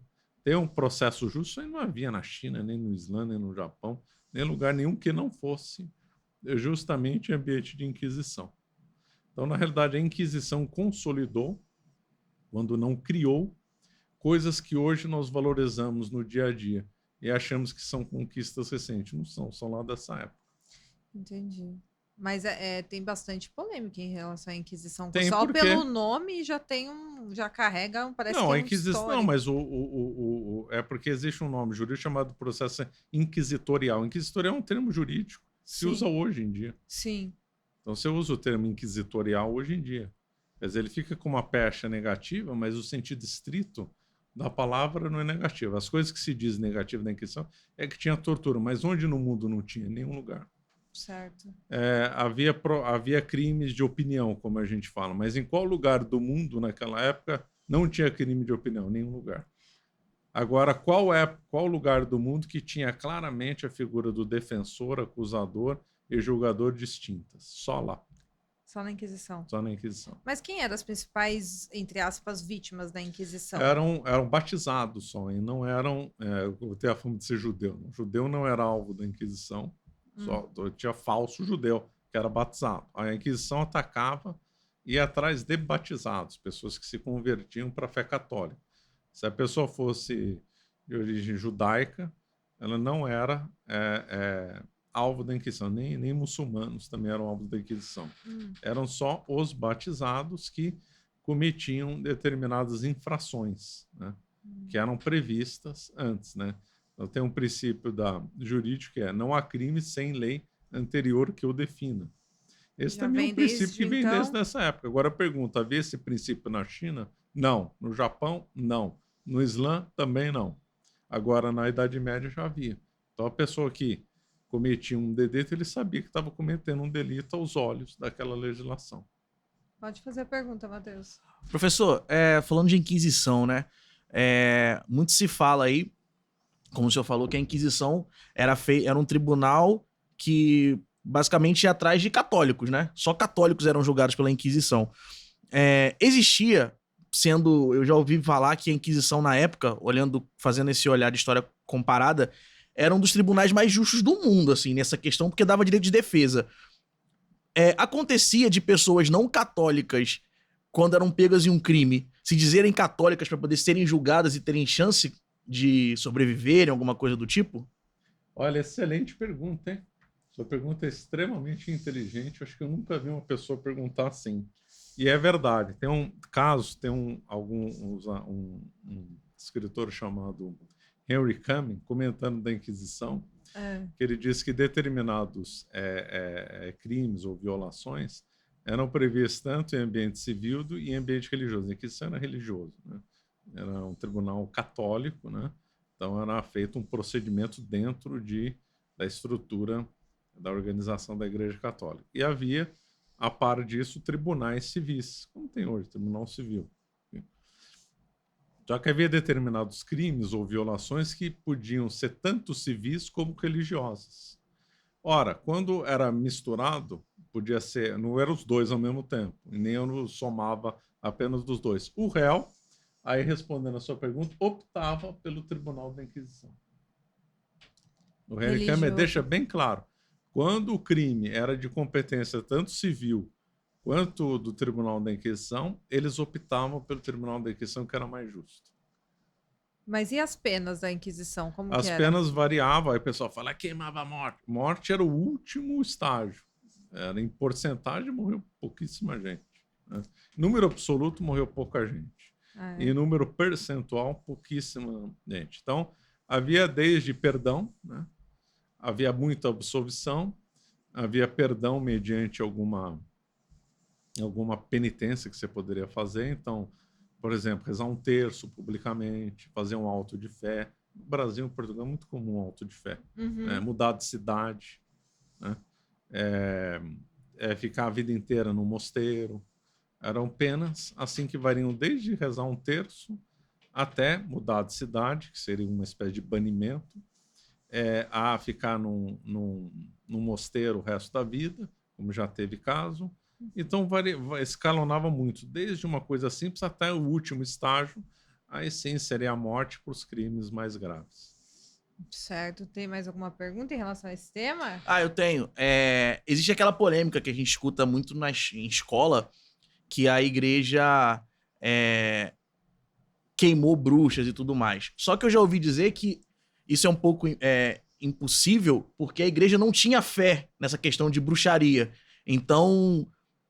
ter um processo justo, isso aí não havia na China, nem no Islã, nem no Japão, nem em lugar nenhum que não fosse justamente ambiente de inquisição. Então, na realidade, a Inquisição consolidou, quando não criou, coisas que hoje nós valorizamos no dia a dia e achamos que são conquistas recentes. Não são lá dessa época. Entendi. Mas tem bastante polêmica em relação à Inquisição. Tem Só porque... pelo nome já carrega, parece que é a Inquisição, história. não, mas é porque existe um nome jurídico chamado processo inquisitorial. Inquisitorial é um termo jurídico que se usa hoje em dia. Sim. Então você usa o termo inquisitorial hoje em dia. Quer dizer, ele fica com uma pecha negativa, mas o sentido estrito da palavra não é negativo. As coisas que se diz negativo da Inquisição é que tinha tortura, mas onde no mundo não tinha? Em nenhum lugar. Certo. Havia crimes de opinião, como a gente fala, mas em qual lugar do mundo naquela época não tinha crime de opinião? Nenhum lugar. Agora, qual lugar do mundo que tinha claramente a figura do defensor, acusador e julgador distintas? Só lá. Só na Inquisição. Só na Inquisição. Mas quem eram as principais, entre aspas, vítimas da Inquisição? Eram batizados só, e não eram... eu tenho a fama de ser judeu. O judeu não era alvo da Inquisição. Só tinha falso judeu, que era batizado. A Inquisição atacava e ia atrás de batizados, pessoas que se convertiam para a fé católica. Se a pessoa fosse de origem judaica, ela não era alvo da Inquisição, nem muçulmanos também eram alvos da Inquisição. Eram só os batizados que cometiam determinadas infrações, né, que eram previstas antes, né? Então, tem um princípio jurídico que não há crime sem lei anterior que o defina. Esse também é um princípio que vem desde essa época. Agora a pergunta, havia esse princípio na China? Não. No Japão? Não. No Islã? Também não. Agora, na Idade Média já havia. Então, a pessoa que cometia um delito, ele sabia que estava cometendo um delito aos olhos daquela legislação. Pode fazer a pergunta, Matheus. Professor, falando de Inquisição, né? Muito se fala aí, como o senhor falou, que a Inquisição era um tribunal que basicamente ia atrás de católicos, né? Só católicos eram julgados pela Inquisição. Existia, eu já ouvi falar que a Inquisição na época, fazendo esse olhar de história comparada, era um dos tribunais mais justos do mundo, assim, nessa questão, porque dava direito de defesa. Acontecia de pessoas não católicas, quando eram pegas em um crime, se dizerem católicas para poder serem julgadas e terem chance de sobreviverem, alguma coisa do tipo? Olha, excelente pergunta, hein? Sua pergunta é extremamente inteligente. Acho que eu nunca vi uma pessoa perguntar assim. E é verdade. Tem um caso, tem um escritor chamado Henry Cumming comentando da Inquisição, que ele diz que determinados crimes ou violações eram previstos tanto em ambiente civil e em ambiente religioso. A Inquisição era religioso, né? Era um tribunal católico, né? Então era feito um procedimento dentro da estrutura da organização da Igreja Católica. E havia, a par disso, tribunais civis, como tem hoje, tribunal civil. Só que havia determinados crimes ou violações que podiam ser tanto civis como religiosas. Ora, quando era misturado, podia ser, não eram os dois ao mesmo tempo, e nem eu não somava apenas dos dois. O réu, aí respondendo a sua pergunta, optava pelo Tribunal da Inquisição. O Henry Cumming deixa bem claro, quando o crime era de competência tanto civil quanto do Tribunal da Inquisição, eles optavam pelo Tribunal da Inquisição, que era mais justo. Mas e as penas da Inquisição? Como as que era? penas variavam, aí o pessoal fala, queimava a morte. Morte era o último estágio. Era, em porcentagem, morreu pouquíssima gente. Né? Número absoluto, morreu pouca gente. E número percentual, pouquíssima gente. Então, havia desde perdão, né? Havia muita absolvição, havia perdão mediante alguma penitência que você poderia fazer. Então, por exemplo, rezar um terço publicamente, fazer um auto de fé. No Brasil e no Portugal é muito comum um auto de fé. Mudar de cidade, né? Ficar a vida inteira no mosteiro. Eram penas assim que variam desde rezar um terço até mudar de cidade, que seria uma espécie de banimento, a ficar num mosteiro o resto da vida, como já teve caso. Então, escalonava muito, desde uma coisa simples até o último estágio, aí sim seria a morte por os crimes mais graves. Certo. Tem mais alguma pergunta em relação a esse tema? Eu tenho. Existe aquela polêmica que a gente escuta muito em escola, que a igreja queimou bruxas e tudo mais. Só que eu já ouvi dizer que isso é um pouco impossível, porque a igreja não tinha fé nessa questão de bruxaria. Então,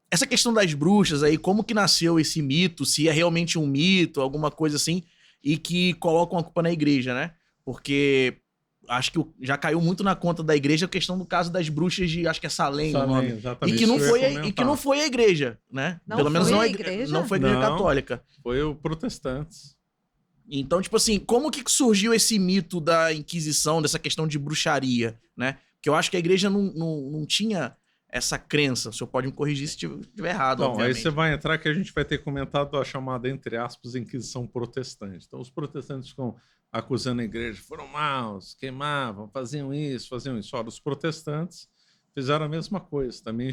essa questão das bruxas aí, como que nasceu esse mito, se é realmente um mito, alguma coisa assim, e que colocam a culpa na igreja, né? Porque acho que já caiu muito na conta da igreja a questão do caso das bruxas de, acho que é Salem o nome. Exatamente. E que não foi a igreja, né? Não Pelo menos foi não a igreja? Não foi a igreja católica. Foi o protestantes. Então, tipo assim, como que surgiu esse mito da Inquisição, dessa questão de bruxaria, né? Porque eu acho que a igreja não tinha essa crença. O senhor pode me corrigir se estiver errado, obviamente. Aí você vai entrar que a gente vai ter comentado a chamada, entre aspas, Inquisição protestante. Então, os protestantes ficam acusando a igreja, foram maus, queimavam, faziam isso. Ora, os protestantes fizeram a mesma coisa. Também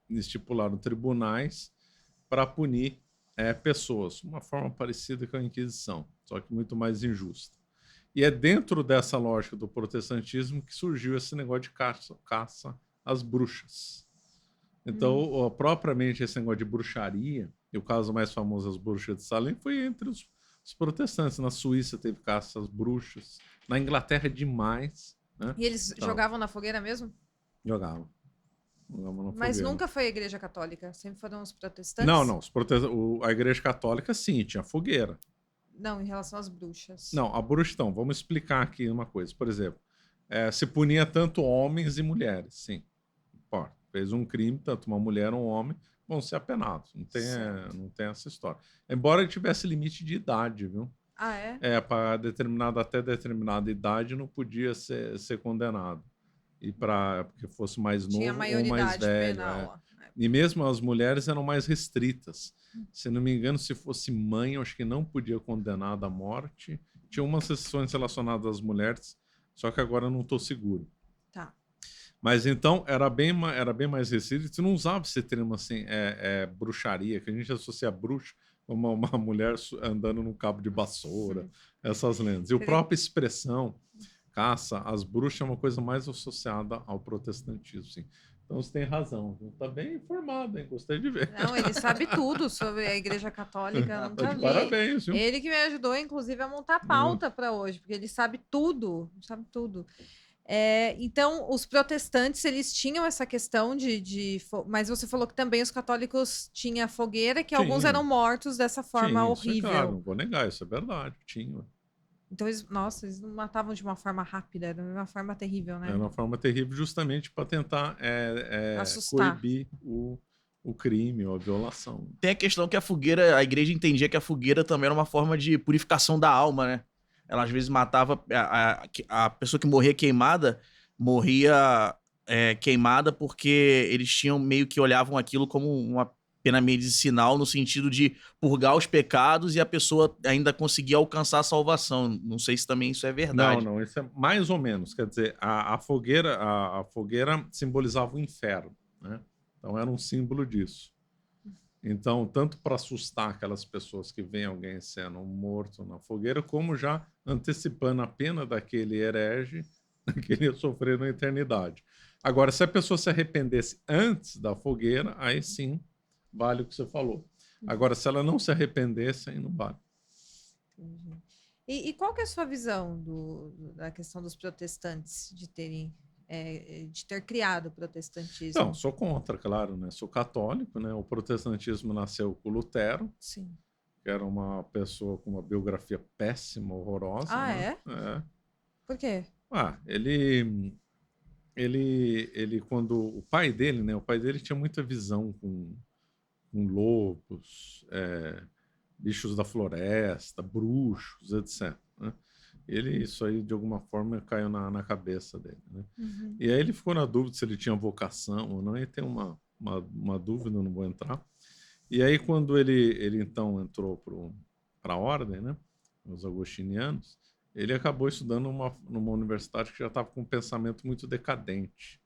estipularam tribunais para punir pessoas. Uma forma parecida com a Inquisição, só que muito mais injusta. E é dentro dessa lógica do protestantismo que surgiu esse negócio de caça às bruxas. Então, propriamente esse negócio de bruxaria, e o caso mais famoso, as bruxas de Salem, foi entre os protestantes. Na Suíça teve caça às bruxas, na Inglaterra demais. Né? E eles jogavam na fogueira mesmo? Jogavam. Mas nunca foi a igreja católica? Sempre foram os protestantes? Não. A igreja católica, sim, tinha fogueira. Não, em relação às bruxas. Não, a bruxa, então, vamos explicar aqui uma coisa. Por exemplo, se punia tanto homens e mulheres, sim. Pô, fez um crime, tanto uma mulher ou um homem, vão ser apenados. Não tem essa história. Embora tivesse limite de idade, viu? Ah, é? Para até determinada idade não podia ser condenado. E porque fosse mais novo ou mais velho. Penal. E mesmo as mulheres eram mais restritas. Se não me engano, se fosse mãe, eu acho que não podia condenar à morte. Tinha umas exceções relacionadas às mulheres, só que agora eu não estou seguro. Tá. Mas então era bem mais restrito. Você não usava esse termo assim, bruxaria, que a gente associa a bruxa como uma mulher andando num cabo de vassoura, essas lendas. E a própria expressão caça às bruxas é uma coisa mais associada ao protestantismo, sim. Então você tem razão. Está bem informado, hein? Gostei de ver. Não, ele sabe tudo sobre a Igreja Católica, eu nunca Tá de vi. parabéns, viu? Ele que me ajudou, inclusive, a montar a pauta para hoje, porque ele sabe tudo, sabe tudo. Então, os protestantes, eles tinham essa questão mas você falou que também os católicos tinham fogueira, que alguns eram mortos dessa forma horrível. Claro, não vou negar, isso é verdade, tinha. Então, eles não matavam de uma forma rápida, era de uma forma terrível, né? Era uma forma terrível justamente para tentar assustar, coibir o crime ou a violação. Tem a questão que a igreja entendia que a fogueira também era uma forma de purificação da alma, né? Ela às vezes matava a pessoa que morria queimada queimada porque eles tinham meio que olhavam aquilo como uma pena medicinal no sentido de purgar os pecados e a pessoa ainda conseguir alcançar a salvação. Não sei se também isso é verdade. Não, isso é mais ou menos. Quer dizer, a fogueira simbolizava o inferno, né? Então era um símbolo disso. Então, tanto para assustar aquelas pessoas que veem alguém sendo morto na fogueira, como já antecipando a pena daquele herege que ele ia sofrer na eternidade. Agora, se a pessoa se arrependesse antes da fogueira, aí sim vale o que você falou. Agora, se ela não se arrependesse, aí não vale. Entendi. E qual que é a sua visão da questão dos protestantes de ter criado o protestantismo? Não, sou contra, claro, né? Sou católico, né? O protestantismo nasceu com Lutero, Sim. que era uma pessoa com uma biografia péssima, horrorosa. Ah, né? é? Por quê? Ele quando o pai dele, né? O pai dele tinha muita visão com lobos, bichos da floresta, bruxos, etc. Né? Isso aí, de alguma forma, caiu na cabeça dele. Né? Uhum. E aí ele ficou na dúvida se ele tinha vocação ou não, e tem uma dúvida, não vou entrar. E aí, quando ele então entrou para a ordem, né? Os agostinianos, ele acabou estudando numa universidade que já estava com um pensamento muito decadente,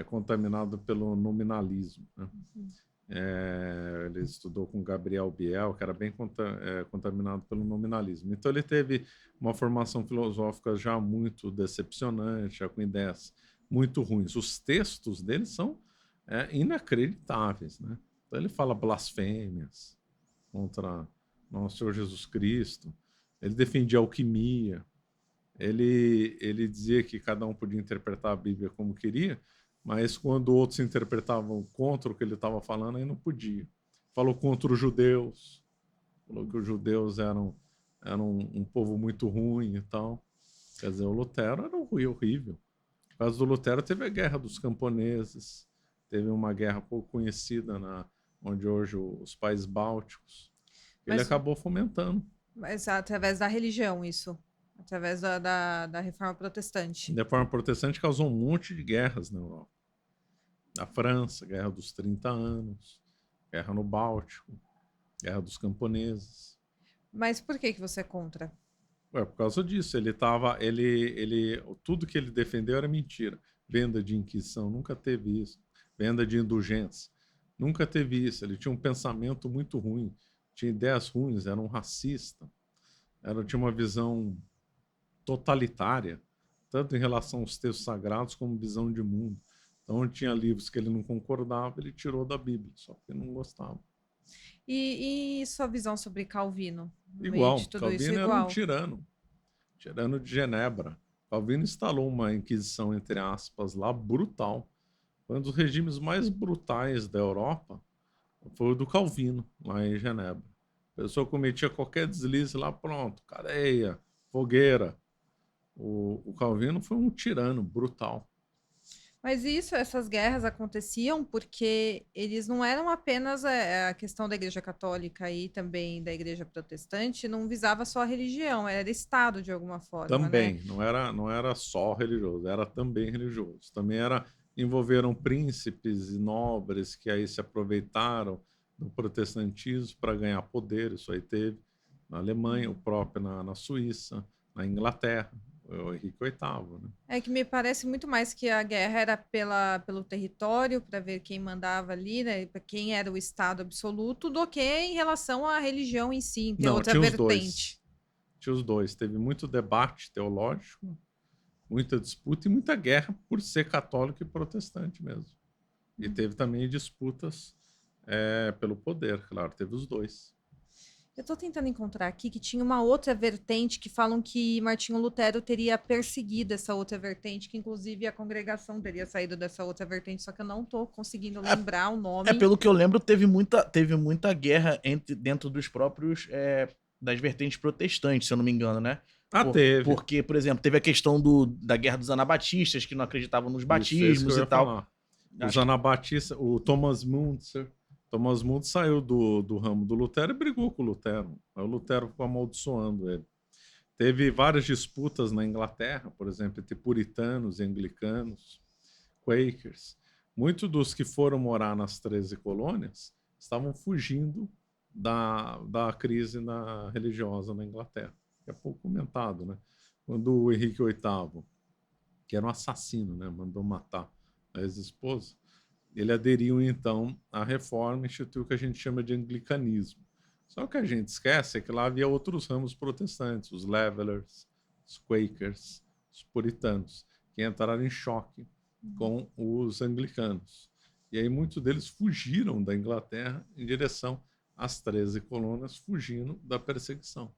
contaminado pelo nominalismo. Né? Uhum. Ele estudou com Gabriel Biel, que era bem contaminado pelo nominalismo. Então ele teve uma formação filosófica já muito decepcionante, já com ideias muito ruins. Os textos dele são inacreditáveis, né? Então ele fala blasfêmias contra nosso Senhor Jesus Cristo. Ele defendia a alquimia. Ele dizia que cada um podia interpretar a Bíblia como queria, mas quando outros interpretavam contra o que ele estava falando, aí não podia. Falou contra os judeus, falou que os judeus eram um povo muito ruim e tal. Quer dizer, o Lutero era horrível. Por causa do Lutero, teve a Guerra dos Camponeses, teve uma guerra pouco conhecida onde hoje os países bálticos. Ele acabou fomentando. Mas através da religião, isso? Através da Reforma Protestante. A Reforma Protestante causou um monte de guerras na Europa. Na França, Guerra dos 30 Anos, Guerra no Báltico, Guerra dos Camponeses. Mas por que você é contra? Por causa disso. Tudo que ele defendeu era mentira. Venda de inquisição, nunca teve isso. Venda de indulgência, nunca teve isso. Ele tinha um pensamento muito ruim, tinha ideias ruins, era um racista, tinha uma visão totalitária, tanto em relação aos textos sagrados como visão de mundo. Então, tinha livros que ele não concordava, ele tirou da Bíblia, só porque não gostava. E sua visão sobre Calvino? Igual, Calvino era um tirano de Genebra. Calvino instalou uma inquisição, entre aspas, lá, brutal. Foi um dos regimes mais brutais da Europa, foi o do Calvino, lá em Genebra. A pessoa cometia qualquer deslize lá, pronto, cadeia, fogueira. O Calvino foi um tirano brutal. Mas essas guerras aconteciam porque eles não eram apenas a questão da Igreja Católica e também da Igreja Protestante, não visava só a religião, era Estado de alguma forma. Também, né? não era só religioso, era também religioso. Também envolveram príncipes e nobres que aí se aproveitaram do protestantismo para ganhar poder. Isso aí teve na Alemanha, o próprio na Suíça, na Inglaterra. O Henrique VIII, né? É que me parece muito mais que a guerra era pelo território, para ver quem mandava ali, né, para quem era o Estado absoluto, do que em relação à religião em si, ter outra vertente. Tinha os dois. Teve muito debate teológico, muita disputa e muita guerra por ser católico e protestante mesmo. E teve também disputas pelo poder, claro, teve os dois. Eu tô tentando encontrar aqui que tinha uma outra vertente que falam que Martinho Lutero teria perseguido essa outra vertente, que inclusive a congregação teria saído dessa outra vertente, só que eu não tô conseguindo lembrar o nome. Pelo que eu lembro, teve muita guerra dentro dos próprios das vertentes protestantes, se eu não me engano, né? Teve. Porque, por exemplo, teve a questão da guerra dos anabatistas, que não acreditavam nos batismos e tal. Falar. Os anabatistas, o Thomas Müntzer saiu do ramo do Lutero e brigou com o Lutero. Aí o Lutero ficou amaldiçoando ele. Teve várias disputas na Inglaterra, por exemplo, entre puritanos e anglicanos, Quakers. Muitos dos que foram morar nas 13 colônias estavam fugindo da crise religiosa na Inglaterra. É pouco comentado, né? Quando o Henrique VIII, que era um assassino, né, mandou matar a ex-esposa, ele aderiu, então, à reforma e instituiu o que a gente chama de anglicanismo. Só que a gente esquece é que lá havia outros ramos protestantes, os Levelers, os Quakers, os puritanos, que entraram em choque com os anglicanos. E aí muitos deles fugiram da Inglaterra em direção às 13 colônias, fugindo da perseguição.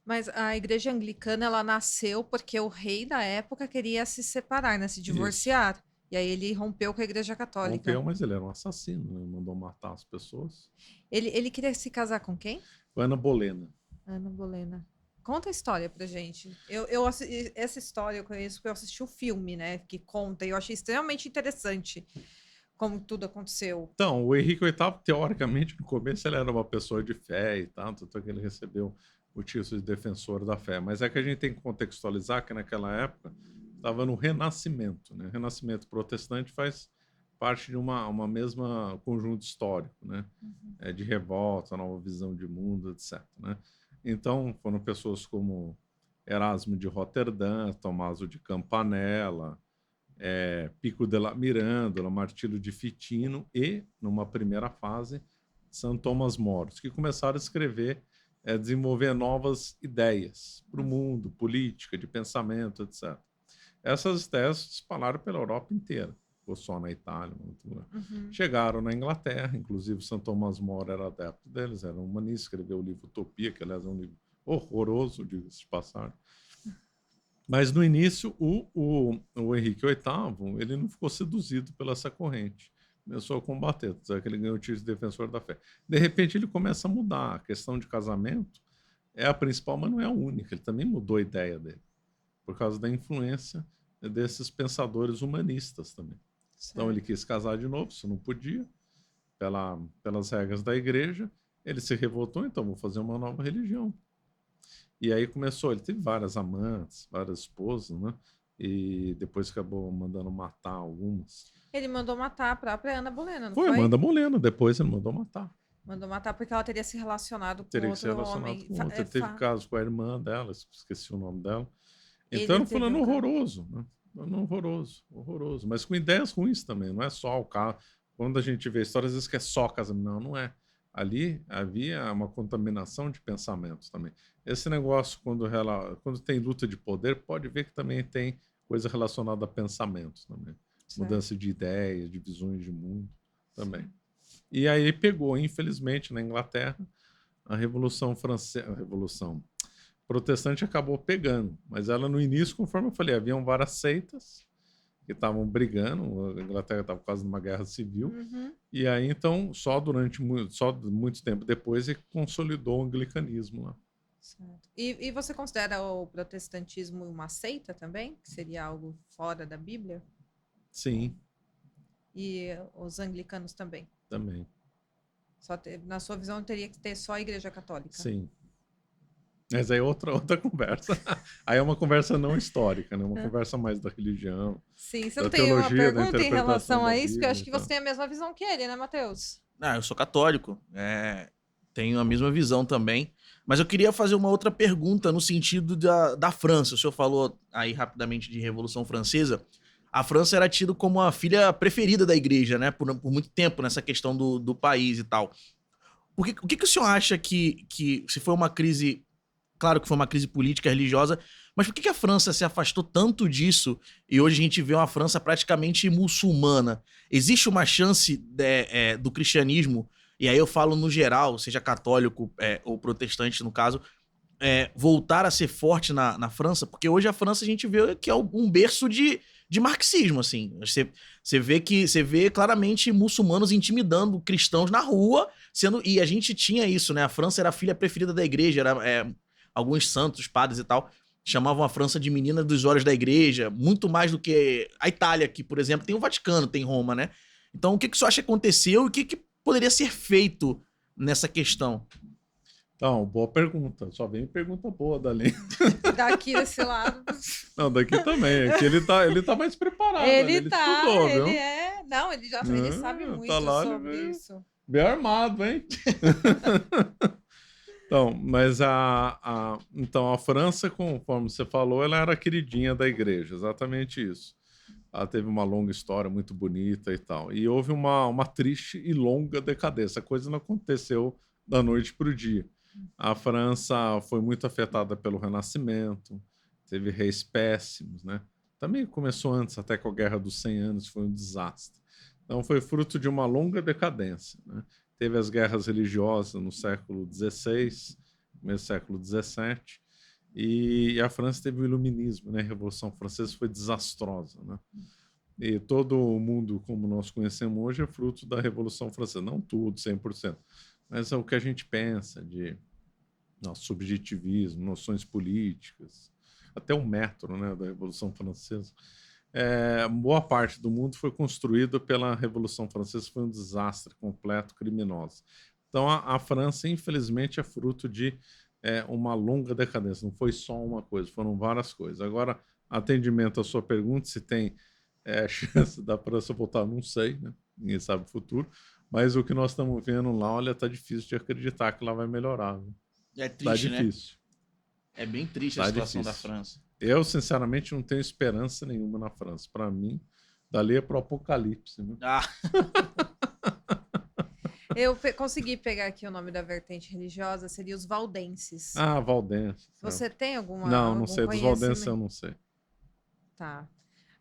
Mas a igreja anglicana, ela nasceu porque o rei da época queria se separar, né? Se divorciar. Isso. E aí ele rompeu com a igreja católica. Rompeu, mas ele era um assassino, né? Ele mandou matar as pessoas. Ele queria se casar com quem? Com Ana Bolena. Ana Bolena. Conta a história pra gente. Essa história eu conheço porque eu assisti o filme, né? Que conta, e eu achei extremamente interessante como tudo aconteceu. Então, o Henrique VIII, teoricamente, no começo ele era uma pessoa de fé e tal, tanto que ele recebeu o título de defensor da fé. Mas é que a gente tem que contextualizar que naquela época estava no Renascimento, né? O Renascimento protestante faz parte de uma mesma conjunto histórico, né? De revolta, nova visão de mundo, etc. Né? Então, foram pessoas como Erasmo de Roterdã, Tomaso de Campanella, Pico della Mirandola, Martílio de Fitino e, numa primeira fase, São Tomás Moros, que começaram a escrever, desenvolver novas ideias para o mundo, política, de pensamento, etc. Essas ideias se espalharam pela Europa inteira, ou só na Itália. Chegaram na Inglaterra, inclusive São Tomás Moro era adepto deles, era um humanista, escreveu o livro Utopia, que aliás é um livro horroroso, diga-se de passagem. Mas no início, o Henrique VIII, ele não ficou seduzido pela essa corrente. Começou a combater, que ele ganhou o título de defensor da fé. De repente, ele começa a mudar. A questão de casamento é a principal, mas não é a única. Ele também mudou a ideia dele, por causa da influência desses pensadores humanistas também. Certo. Então, ele quis casar de novo, isso não podia, pelas regras da igreja. Ele se revoltou, então, vou fazer uma nova religião. E aí começou, ele teve várias amantes, várias esposas, né? E depois acabou mandando matar algumas. Ele mandou matar a própria Ana Bolena, não foi? Foi, Ana Bolena, depois ele mandou matar. Mandou matar porque ela teria se relacionado com outro homem. Com outro. Teve caso com a irmã dela, esqueci o nome dela. Então, ele falando horroroso, né? Horroroso. Mas com ideias ruins também, não é só o caso. Quando a gente vê histórias, às vezes que é só casamento. Não é. Ali havia uma contaminação de pensamentos também. Esse negócio, quando tem luta de poder, pode ver que também tem coisa relacionada a pensamentos também. Certo. Mudança de ideias, de visões de mundo também. E aí pegou, infelizmente, na Inglaterra, a Revolução Francesa, a Revolução Protestante acabou pegando. Mas ela, no início, conforme eu falei, haviam várias seitas que estavam brigando, a Inglaterra estava quase numa guerra civil, e aí, então, só muito tempo depois, ele consolidou o anglicanismo lá. Certo. E você considera o protestantismo uma seita também? Que seria algo fora da Bíblia? Sim. E os anglicanos também? Também. Na sua visão, teria que ter só a Igreja Católica? Sim. Mas aí é outra conversa. Aí é uma conversa não histórica, né? Uma conversa mais da religião. Sim, você não tem uma pergunta em relação a isso? Porque eu acho que você tem a mesma visão que ele, né, Matheus? Eu sou católico. Tenho a mesma visão também. Mas eu queria fazer uma outra pergunta no sentido da França. O senhor falou aí rapidamente de Revolução Francesa. A França era tida como a filha preferida da igreja, né? Por muito tempo nessa questão do país e tal. O que o senhor acha que se foi uma crise... Claro que foi uma crise política, religiosa, Mas por que a França se afastou tanto disso e hoje a gente vê uma França praticamente muçulmana? Existe uma chance do cristianismo, e aí eu falo no geral, seja católico ou protestante no caso, voltar a ser forte na França? Porque hoje a França a gente vê que é um berço de marxismo, assim. Você vê claramente muçulmanos intimidando cristãos na rua, e a gente tinha isso, né? A França era a filha preferida da igreja, alguns santos, padres e tal, chamavam a França de menina dos olhos da igreja, muito mais do que a Itália, que, por exemplo, tem o Vaticano, tem Roma, né? Então, o que você acha que aconteceu e o que poderia ser feito nessa questão? Então, boa pergunta. Só vem pergunta boa dali. Daqui desse lado. Não, daqui também. Aqui ele tá mais preparado. Ele estudou, viu? Não, ele sabe muito tá lá, sobre isso. Bem armado, hein? Então, mas então a França, conforme você falou, ela era a queridinha da igreja, exatamente isso. Ela teve uma longa história muito bonita e tal. E houve uma triste e longa decadência. A coisa não aconteceu da noite para o dia. A França foi muito afetada pelo Renascimento, teve reis péssimos, né? Também começou antes, até com a Guerra dos 100 Anos, foi um desastre. Então foi fruto de uma longa decadência, né? Teve as guerras religiosas no século XVI, começo do século XVII, e a França teve o Iluminismo, né? A Revolução Francesa foi desastrosa, né? E todo o mundo, como nós conhecemos hoje, é fruto da Revolução Francesa. Não tudo, 100%. Mas é o que a gente pensa de nosso subjetivismo, noções políticas, até o método, né, da Revolução Francesa. Boa parte do mundo foi construído pela Revolução Francesa, foi um desastre completo, criminoso. Então, a França, infelizmente, é fruto de uma longa decadência. Não foi só uma coisa, foram várias coisas. Agora, atendimento à sua pergunta, se tem chance da França voltar, não sei, né? Ninguém sabe o futuro. Mas o que nós estamos vendo lá, olha, tá difícil de acreditar que lá vai melhorar. Viu? É triste, tá difícil. Né? É bem triste a situação da França. Eu, sinceramente, não tenho esperança nenhuma na França. Para mim, dali é pro apocalipse. Né? Eu consegui pegar aqui o nome da vertente religiosa, seria os valdenses. Ah, valdenses. Você tem alguma Não sei. Dos valdenses eu não sei. Tá.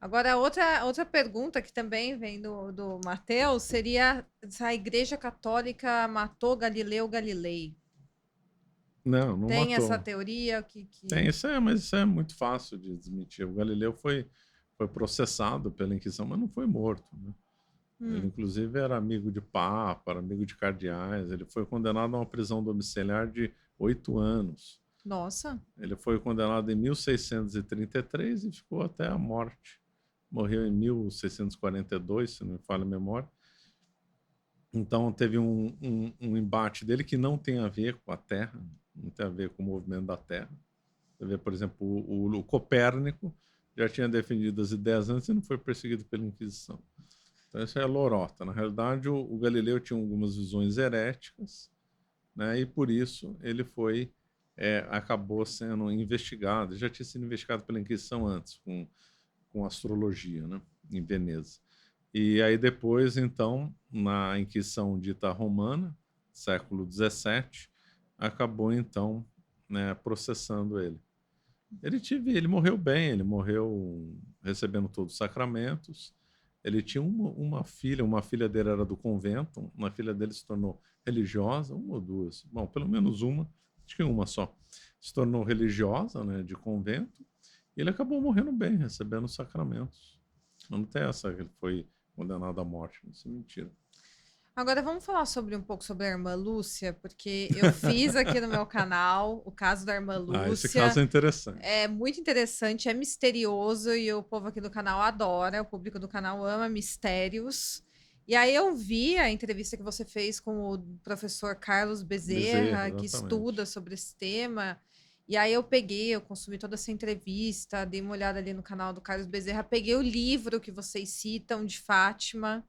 Agora, outra pergunta que também vem do Matheus seria se a Igreja Católica matou Galileu Galilei. Não tem matou. Essa teoria? Tem, mas isso é muito fácil de desmentir. O Galileu foi processado pela Inquisição, mas não foi morto. Né? Ele, inclusive, era amigo de Papa, era amigo de cardeais. Ele foi condenado a uma prisão domiciliar de 8 anos. Nossa! Ele foi condenado em 1633 e ficou até a morte. Morreu em 1642, se não me falha a memória. Então, teve um embate dele que não tem a ver com a Terra, não tem a ver com o movimento da Terra. Você vê, por exemplo, o Copérnico já tinha defendido as ideias antes e não foi perseguido pela Inquisição. Então, isso é lorota. Na realidade, o Galileu tinha algumas visões heréticas, né, e por isso ele acabou sendo investigado. Ele já tinha sido investigado pela Inquisição antes, com astrologia, né, em Veneza. E aí depois, então, na Inquisição dita romana, século XVII, acabou, então, né, processando ele. Ele morreu bem, ele morreu recebendo todos os sacramentos. Ele tinha uma filha dele era do convento, uma filha dele se tornou religiosa, uma ou duas, bom, pelo menos uma, acho que uma só, se tornou religiosa, né, de convento. E ele acabou morrendo bem, recebendo os sacramentos. Não tem essa que ele foi condenado à morte, isso é mentira. Agora vamos falar um pouco sobre a irmã Lúcia, porque eu fiz aqui no meu canal o caso da irmã Lúcia. Esse caso é interessante. É muito interessante, é misterioso e o povo aqui do canal adora, o público do canal ama mistérios. E aí eu vi a entrevista que você fez com o professor Carlos Bezerra, que estuda sobre esse tema. E aí eu consumi toda essa entrevista, dei uma olhada ali no canal do Carlos Bezerra, peguei o livro que vocês citam de Fátima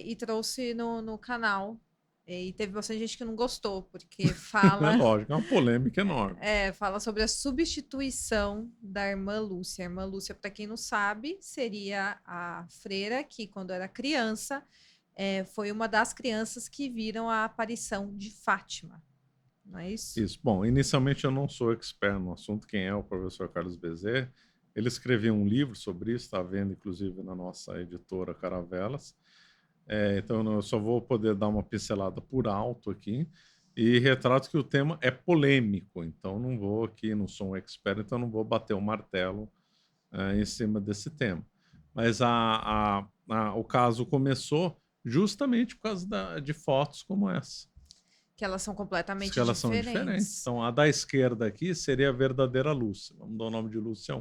e trouxe no canal. E teve bastante gente que não gostou, porque fala... É lógico, é uma polêmica enorme. Fala sobre a substituição da irmã Lúcia. A irmã Lúcia, para quem não sabe, seria a freira que, quando era criança, foi uma das crianças que viram a aparição de Fátima. não é isso? Isso. Bom, inicialmente eu não sou expert no assunto. Quem é o professor Carlos Bezerra? Ele escreveu um livro sobre isso, está vendo inclusive na nossa editora Caravelas. Então eu só vou poder dar uma pincelada por alto aqui e retrato que o tema é polêmico. Então não vou aqui, não sou um expert, então não vou bater o martelo em cima desse tema. Mas o caso começou justamente por causa de fotos como essa. Que elas são completamente Que elas diferentes. são diferentes. Então, a da esquerda aqui seria a verdadeira Lúcia. Vamos dar o nome de Lúcia 1.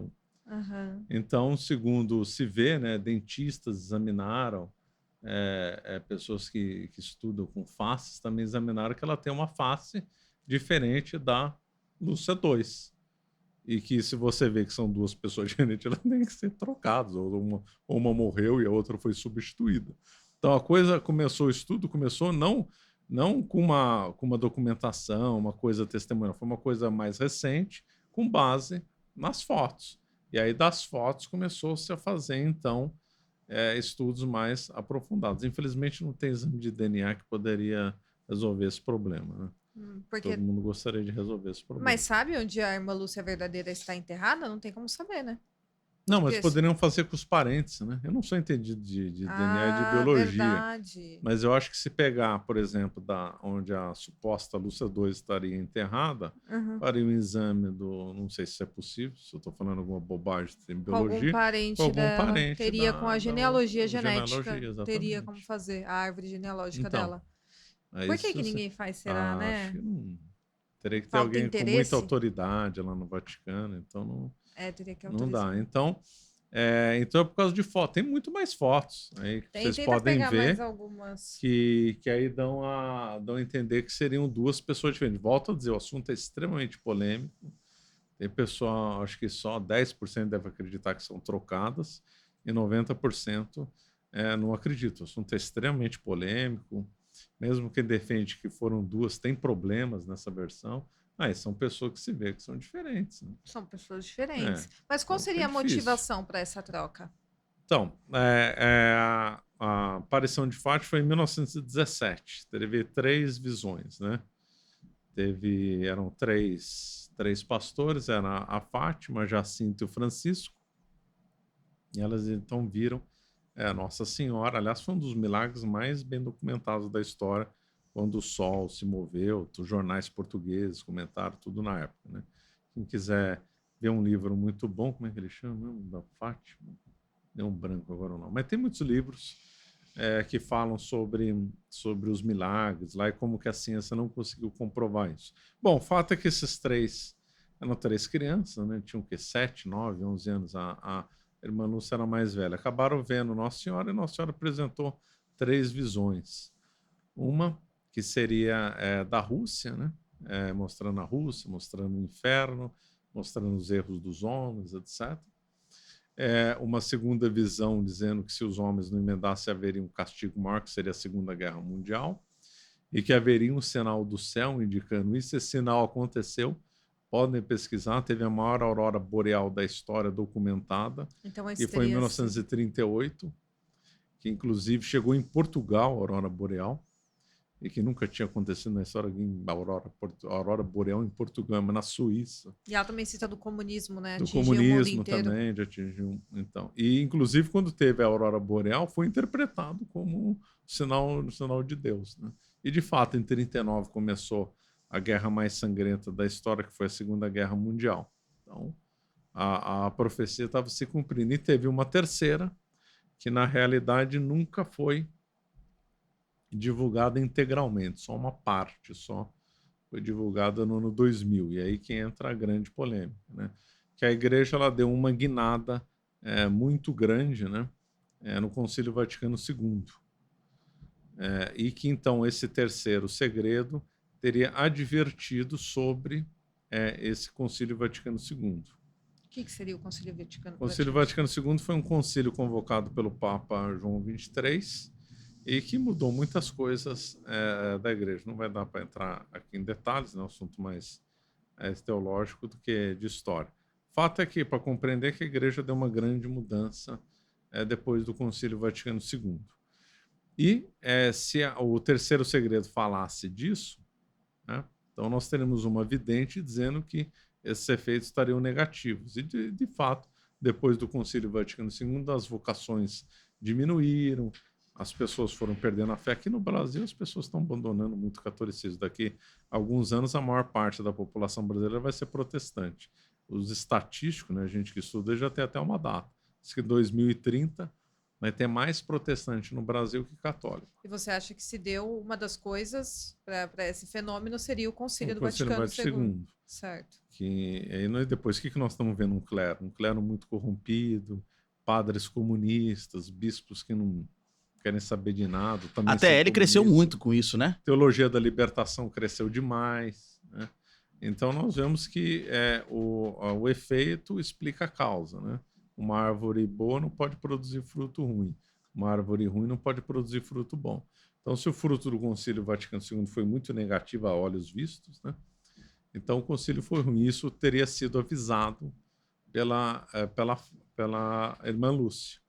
Uhum. Então, segundo se vê, né, dentistas examinaram, pessoas que estudam com faces também examinaram que ela tem uma face diferente da Lúcia 2. E que se você vê que são duas pessoas diferentes, elas têm que ser trocadas. Ou uma morreu e a outra foi substituída. Então, o estudo começou não com uma documentação, uma coisa testemunhal, foi uma coisa mais recente, com base nas fotos. E aí, das fotos, começou-se a fazer, então, estudos mais aprofundados. Infelizmente, não tem exame de DNA que poderia resolver esse problema, né? Porque... Todo mundo gostaria de resolver esse problema. Mas sabe onde a irmã Lúcia verdadeira está enterrada? Não tem como saber, né? Não, mas poderiam fazer com os parentes, né? Eu não sou entendido de DNA e de biologia. Verdade. Mas eu acho que se pegar, por exemplo, onde a suposta Lúcia 2 estaria enterrada, faria um exame não sei se é possível, se eu estou falando alguma bobagem em biologia. Com algum parente teria com a genealogia genética. Teria como fazer a árvore genealógica dela. Por que ninguém faz, será, né? Acho que não. Teria que ter alguém com muita autoridade lá no Vaticano, então não. Teria que autorizar. Não dá. Então é por causa de foto. Tem muito mais fotos aí que vocês podem ver que aí dão a entender que seriam duas pessoas diferentes. Volto a dizer, o assunto é extremamente polêmico. Tem pessoa, acho que só 10% deve acreditar que são trocadas e 90% não acredita. O assunto é extremamente polêmico. Mesmo quem defende que foram duas tem problemas nessa versão. São pessoas que se vê que são diferentes. Né? São pessoas diferentes. Mas qual seria a motivação para essa troca? Então, a aparição de Fátima foi em 1917. Teve 3 visões, né? Eram três pastores, era a Fátima, Jacinto e o Francisco. E elas então viram Nossa Senhora. Aliás, foi um dos milagres mais bem documentados da história, quando o Sol se moveu, os jornais portugueses comentaram tudo na época, né? Quem quiser ver um livro muito bom, como é que ele chama? Da Fátima? Deu um branco agora não. Mas tem muitos livros que falam sobre os milagres lá e como que a ciência não conseguiu comprovar isso. Bom, o fato é que esses 3 eram 3 crianças, né? Tinham 7, 9, 11 anos. A irmã Lúcia era mais velha. Acabaram vendo Nossa Senhora e Nossa Senhora apresentou 3 visões. Uma que seria da Rússia, né? Mostrando a Rússia, mostrando o inferno, mostrando os erros dos homens, etc. Uma segunda visão dizendo que se os homens não emendassem haveria um castigo maior, que seria a Segunda Guerra Mundial, e que haveria um sinal do céu indicando isso. Esse sinal aconteceu, podem pesquisar, teve a maior aurora boreal da história documentada, então, e foi em 1938, que inclusive chegou em Portugal, a aurora boreal, e que nunca tinha acontecido na história a aurora boreal em Portugal, mas na Suíça. E ela também cita do comunismo, né? Do comunismo também, já atingiu. Então. E, inclusive, quando teve a aurora boreal, foi interpretado como um sinal de Deus. Né? E, de fato, em 1939 começou a guerra mais sangrenta da história, que foi a Segunda Guerra Mundial. Então, a profecia estava se cumprindo. E teve uma terceira, que, na realidade, nunca foi divulgada integralmente, só uma parte, só foi divulgada no ano 2000, e aí que entra a grande polêmica, né? Que a igreja ela deu uma guinada muito grande, né? No Concílio Vaticano II, e que então esse terceiro segredo teria advertido sobre esse Concílio Vaticano II. O que seria o Concílio Vaticano II? O Concílio Vaticano II foi um concílio convocado pelo Papa João XXIII, e que mudou muitas coisas da igreja. Não vai dar para entrar aqui em detalhes, é um assunto mais teológico do que de história. Fato é que, para compreender que a igreja deu uma grande mudança depois do Concílio Vaticano II. E se o terceiro segredo falasse disso, né, Então, nós teremos uma vidente dizendo que esses efeitos estariam negativos. E, de fato, depois do Concílio Vaticano II, as vocações diminuíram, as pessoas foram perdendo a fé. Aqui no Brasil, as pessoas estão abandonando muito o catolicismo. Daqui a alguns anos, a maior parte da população brasileira vai ser protestante. Os estatísticos, né, a gente que estuda, já tem até uma data. Diz que em 2030 vai ter mais protestante no Brasil que católico. E você acha que se deu uma das coisas para esse fenômeno seria o Concílio do Concílio Vaticano II. II. Certo. Que, aí depois, o que nós estamos vendo? Um clero muito corrompido, padres comunistas, bispos que não querem saber de nada. Até ele cresceu muito com isso, né? Teologia da libertação cresceu demais, né? Então, nós vemos que o efeito explica a causa, né? Uma árvore boa não pode produzir fruto ruim. Uma árvore ruim não pode produzir fruto bom. Então, se o fruto do Concílio Vaticano II foi muito negativo a olhos vistos, né? Então, o concílio foi ruim. Isso teria sido avisado pela irmã Lúcia.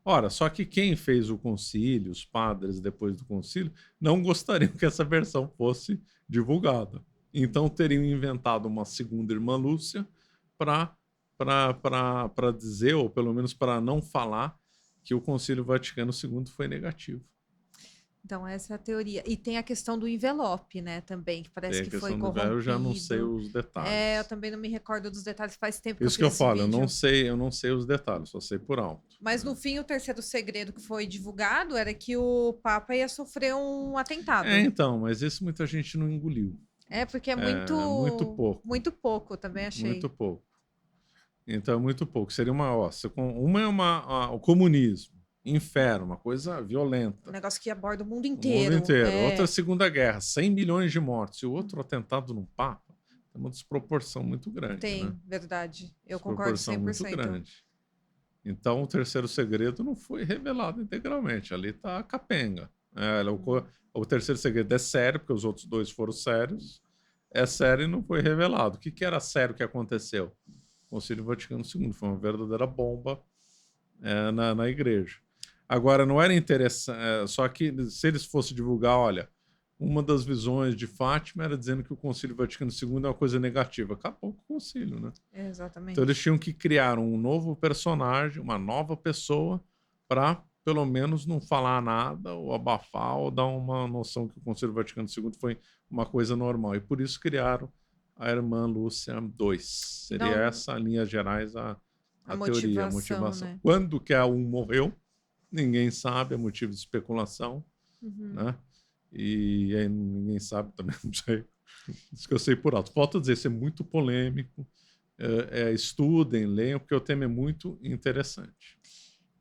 Ora, só que quem fez o concílio, os padres depois do concílio, não gostariam que essa versão fosse divulgada. Então, teriam inventado uma segunda irmã Lúcia para dizer, ou pelo menos para não falar, que o Concílio Vaticano II foi negativo. Então, essa é a teoria. E tem a questão do envelope, né, também, que parece que foi corrompido. Eu já não sei os detalhes. Eu também não me recordo dos detalhes, faz tempo que Isso eu fiz que eu falo, vídeo. eu não sei os detalhes, só sei por alto. Mas, no fim, o terceiro segredo que foi divulgado era que o Papa ia sofrer um atentado. Então, mas isso muita gente não engoliu. Porque é muito... muito pouco. Muito pouco, também achei. Muito pouco. Então, é muito pouco. Seria uma... o comunismo. Inferno, uma coisa violenta. Um negócio que aborda o mundo O inteiro. mundo inteiro. Outra Segunda Guerra, 100 milhões de mortes. E o outro atentado no Papa, tem uma desproporção muito grande. Tem, né? verdade. Eu concordo 100%. Muito grande. Então, o terceiro segredo não foi revelado integralmente. Ali está a capenga. O terceiro segredo é sério, porque os outros dois foram sérios. É sério e não foi revelado. O que era sério que aconteceu? O Concílio Vaticano II foi uma verdadeira bomba na igreja. Agora, não era interessante, só que se eles fossem divulgar, olha, uma das visões de Fátima era dizendo que o Concílio Vaticano II é uma coisa negativa. Acabou com o concílio, né? Exatamente. Então, eles tinham que criar um novo personagem, uma nova pessoa, para, pelo menos, não falar nada, ou abafar, ou dar uma noção que o Concílio Vaticano II foi uma coisa normal. E por isso criaram a irmã Lúcia II. Seria essa, em linhas gerais, a teoria, a motivação. Né? Quando que a morreu, ninguém sabe, é motivo de especulação, né? E aí ninguém sabe também, não sei. Isso que eu sei por alto. Falta dizer, isso é muito polêmico. Estudem, leiam, porque o tema é muito interessante.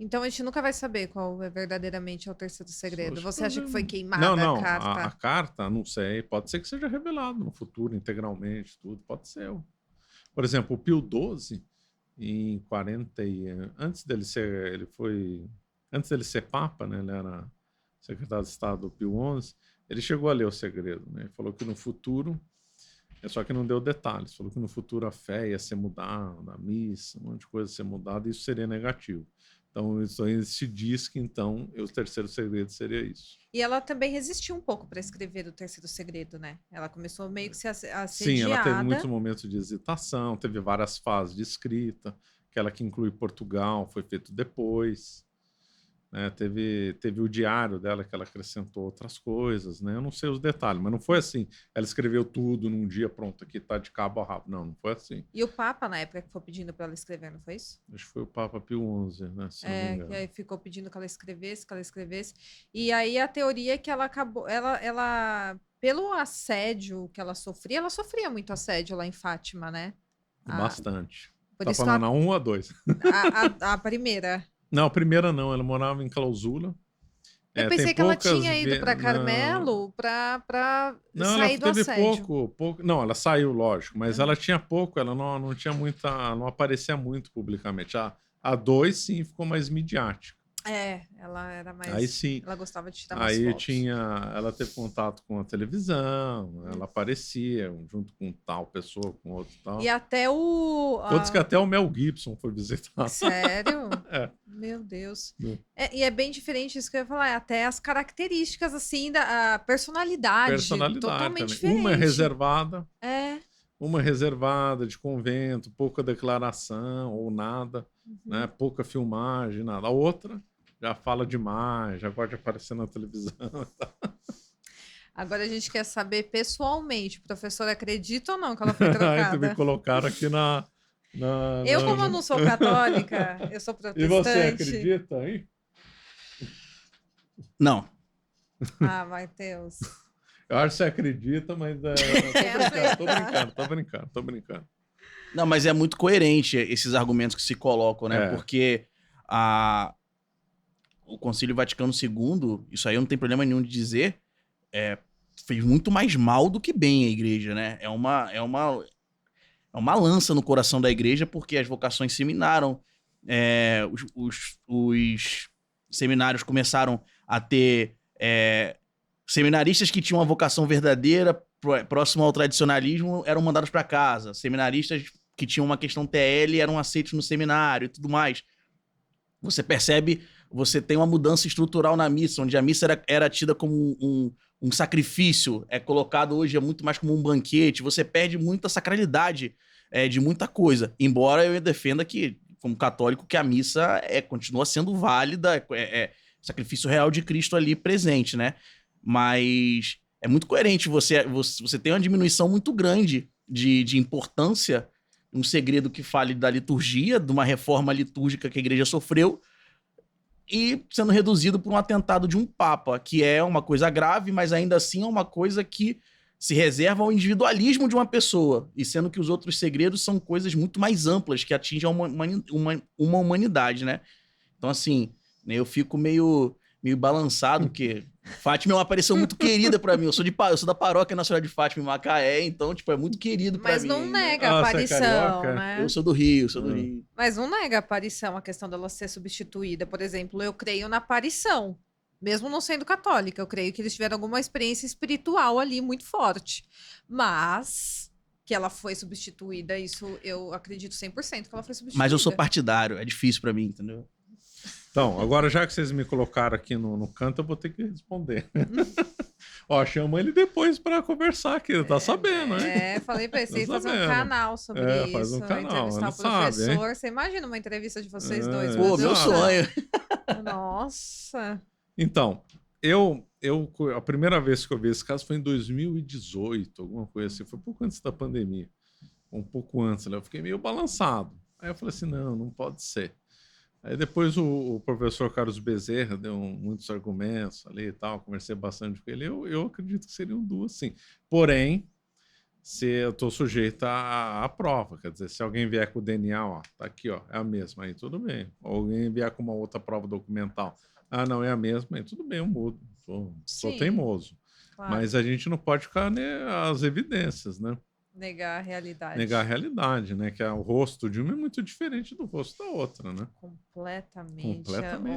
Então a gente nunca vai saber qual é verdadeiramente o terceiro segredo. Você acha que foi queimada não, a carta? A carta, não sei. Pode ser que seja revelado no futuro, integralmente, tudo. Pode ser. Por exemplo, o Pio XII, em 40 antes dele ser Papa, né? Ele era secretário de Estado do Pio XI. Ele chegou a ler o segredo, né? Ele falou que no futuro, só que não deu detalhes. Falou que no futuro a fé ia ser mudada, a missa, um monte de coisa ia ser mudada, e isso seria negativo. Então, isso aí se diz que, então, o terceiro segredo seria isso. E ela também resistiu um pouco para escrever o terceiro segredo, né? Ela começou meio que se assediada. Sim, ela teve muitos momentos de hesitação, teve várias fases de escrita, aquela que inclui Portugal, foi feito depois. Né? Teve o diário dela, que ela acrescentou outras coisas, né? Eu não sei os detalhes, mas não foi assim. Ela escreveu tudo num dia, pronto, aqui tá de cabo a rabo. Não foi assim. E o Papa, na época, que foi pedindo para ela escrever, não foi isso? Acho que foi o Papa Pio XI, né? Que aí ficou pedindo que ela escrevesse. E aí a teoria é que ela acabou... Ela pelo assédio que ela sofria muito assédio lá em Fátima, né? Bastante. Por Tá isso falando a 1 ou a 2? A primeira... Não, a primeira não, ela morava em clausura. Eu pensei que ela tinha ido para Carmelo para sair do assédio. Não, ela teve pouco. Não, ela saiu, lógico, mas ela tinha pouco, ela não tinha muita, não aparecia muito publicamente. A 2, sim, ficou mais midiática. Ela era mais... Aí sim. Ela gostava de tirar mais fotos. Ela teve contato com a televisão, ela aparecia junto com tal pessoa, com outro tal. E até Todos que até o Mel Gibson foi visitar. Sério? Meu Deus. E é bem diferente isso que eu ia falar, até as características, assim, da personalidade totalmente também. diferente. Uma é reservada. É. Uma reservada, de convento, pouca declaração ou nada, né? Pouca filmagem, nada. A outra já fala demais, já gosta de aparecer na televisão. Agora a gente quer saber pessoalmente, o professor acredita ou não que ela foi Aí trocada? me colocaram aqui Como eu não sou católica, eu sou protestante. E você acredita, hein? Não. Ah, Matheus. Eu acho que você acredita, mas tô brincando. Não, mas é muito coerente esses argumentos que se colocam, né? É. Porque o Concílio Vaticano II, isso aí eu não tenho problema nenhum de dizer, fez muito mais mal do que bem a igreja, né? É uma lança no coração da igreja, porque as vocações se minaram, os seminários começaram a ter seminaristas que tinham uma vocação verdadeira, próximo ao tradicionalismo, eram mandados para casa. Seminaristas que tinham uma questão TL eram aceitos no seminário e tudo mais. Você percebe, você tem uma mudança estrutural na missa, onde a missa era tida como um sacrifício, é colocado hoje muito mais como um banquete. Você perde muita sacralidade de muita coisa. Embora eu defenda que, como católico, que a missa continua sendo válida, sacrifício real de Cristo ali presente, né? Mas é muito coerente. Você tem uma diminuição muito grande de importância, um segredo que fale da liturgia, de uma reforma litúrgica que a igreja sofreu, e sendo reduzido por um atentado de um papa, que é uma coisa grave, mas ainda assim é uma coisa que se reserva ao individualismo de uma pessoa, e sendo que os outros segredos são coisas muito mais amplas, que atingem uma humanidade, né? Então, assim, eu fico meio balançado, porque Fátima é uma aparição muito querida pra mim. Eu sou da Paróquia Nacional de Fátima em Macaé, então, tipo, é muito querido pra mim. Mas não nega né? a aparição, né? Eu sou do Rio, Rio. Mas não nega a aparição, a questão dela ser substituída. Por exemplo, eu creio na aparição. Mesmo não sendo católica, eu creio que eles tiveram alguma experiência espiritual ali muito forte. Mas que ela foi substituída, isso eu acredito 100% que ela foi substituída. Mas eu sou partidário, é difícil pra mim, entendeu? Então, agora já que vocês me colocaram aqui no canto, eu vou ter que responder. Ó, chama ele depois para conversar aqui, ele tá sabendo, né? Falei pra ele, fazer um canal sobre isso. Faz um canal, entrevistar o professor. Você imagina uma entrevista de vocês dois? Pô, meu sonho. Nossa. Então, a primeira vez que eu vi esse caso foi em 2018, alguma coisa assim, foi pouco antes da pandemia, um pouco antes, né? Eu fiquei meio balançado. Aí eu falei assim, não pode ser. Aí depois o professor Carlos Bezerra deu muitos argumentos ali e tal, conversei bastante com ele, eu acredito que seriam duas, sim. Porém, se eu estou sujeito à prova, quer dizer, se alguém vier com o DNA, ó, tá aqui, ó, é a mesma, aí tudo bem. Ou alguém vier com uma outra prova documental, não é a mesma, aí tudo bem, eu mudo, sou teimoso. Claro. Mas a gente não pode ficar as evidências, né? Negar a realidade. Negar a realidade, né? Que o rosto de uma é muito diferente do rosto da outra, né? Completamente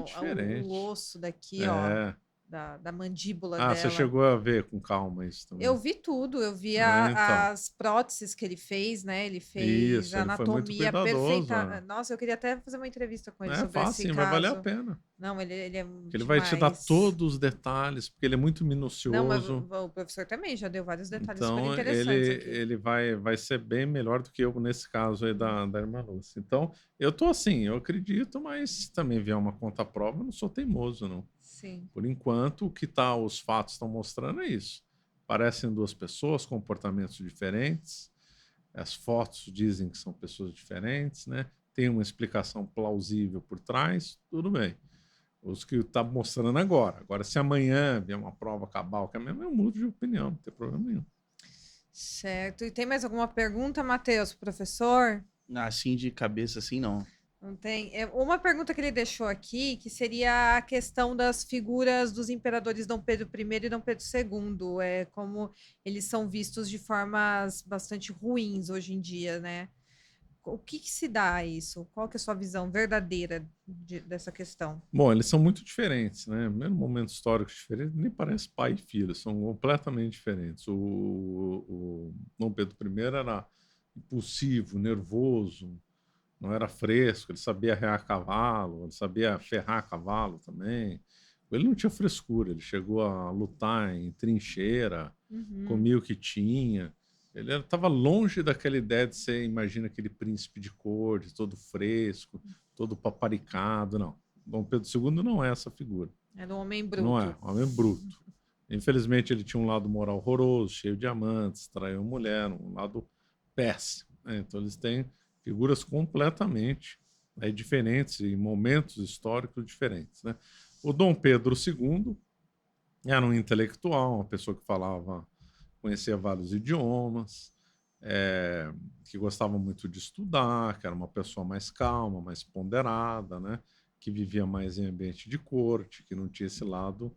diferente. O osso daqui, ó, da mandíbula dela. Você chegou a ver com calma isso também? Eu vi tudo, eu vi as próteses que ele fez, né? Ele fez isso, a anatomia perfeita. Nossa, eu queria até fazer uma entrevista com ele sobre fácil, esse caso. vai valer a pena. Não, ele é ele vai te dar todos os detalhes, porque ele é muito minucioso. Não, mas o professor também já deu vários detalhes então, super interessantes aqui. Ele vai ser bem melhor do que eu nesse caso aí da irmã Lúcia. Então, eu tô assim, eu acredito, mas se também vier uma conta-prova, eu não sou teimoso, não. Sim. Por enquanto, o que os fatos estão mostrando é isso. Parecem duas pessoas, comportamentos diferentes. As fotos dizem que são pessoas diferentes, né? Tem uma explicação plausível por trás, tudo bem. Os que está mostrando agora. Agora, se amanhã vier uma prova cabal, que é mesmo, eu mudo de opinião, não tem problema nenhum. Certo. E tem mais alguma pergunta, Matheus, professor? Assim, de cabeça, assim, não. Não tem. Uma pergunta que ele deixou aqui, que seria a questão das figuras dos imperadores Dom Pedro I e Dom Pedro II, como eles são vistos de formas bastante ruins hoje em dia, né? O que se dá a isso? Qual que é a sua visão verdadeira dessa questão? Bom, eles são muito diferentes, né? Mesmo momento histórico diferente, nem parece pai e filho, são completamente diferentes. O Dom Pedro I era impulsivo, nervoso, não era fresco, ele sabia arrear cavalo, ele sabia ferrar cavalo também. Ele não tinha frescura, ele chegou a lutar em trincheira, comia o que tinha. Ele estava longe daquela ideia de ser, imagina, aquele príncipe de cores, todo fresco, todo paparicado, não. Dom Pedro II não é essa figura. Era um homem bruto. Não é, um homem bruto. Infelizmente, ele tinha um lado moral horroroso, cheio de amantes, traiu mulher, um lado péssimo, né? Então, eles têm figuras completamente diferentes, em momentos históricos diferentes, né? O Dom Pedro II era um intelectual, uma pessoa que falava, conhecia vários idiomas, que gostava muito de estudar, que era uma pessoa mais calma, mais ponderada, né? Que vivia mais em ambiente de corte, que não tinha esse lado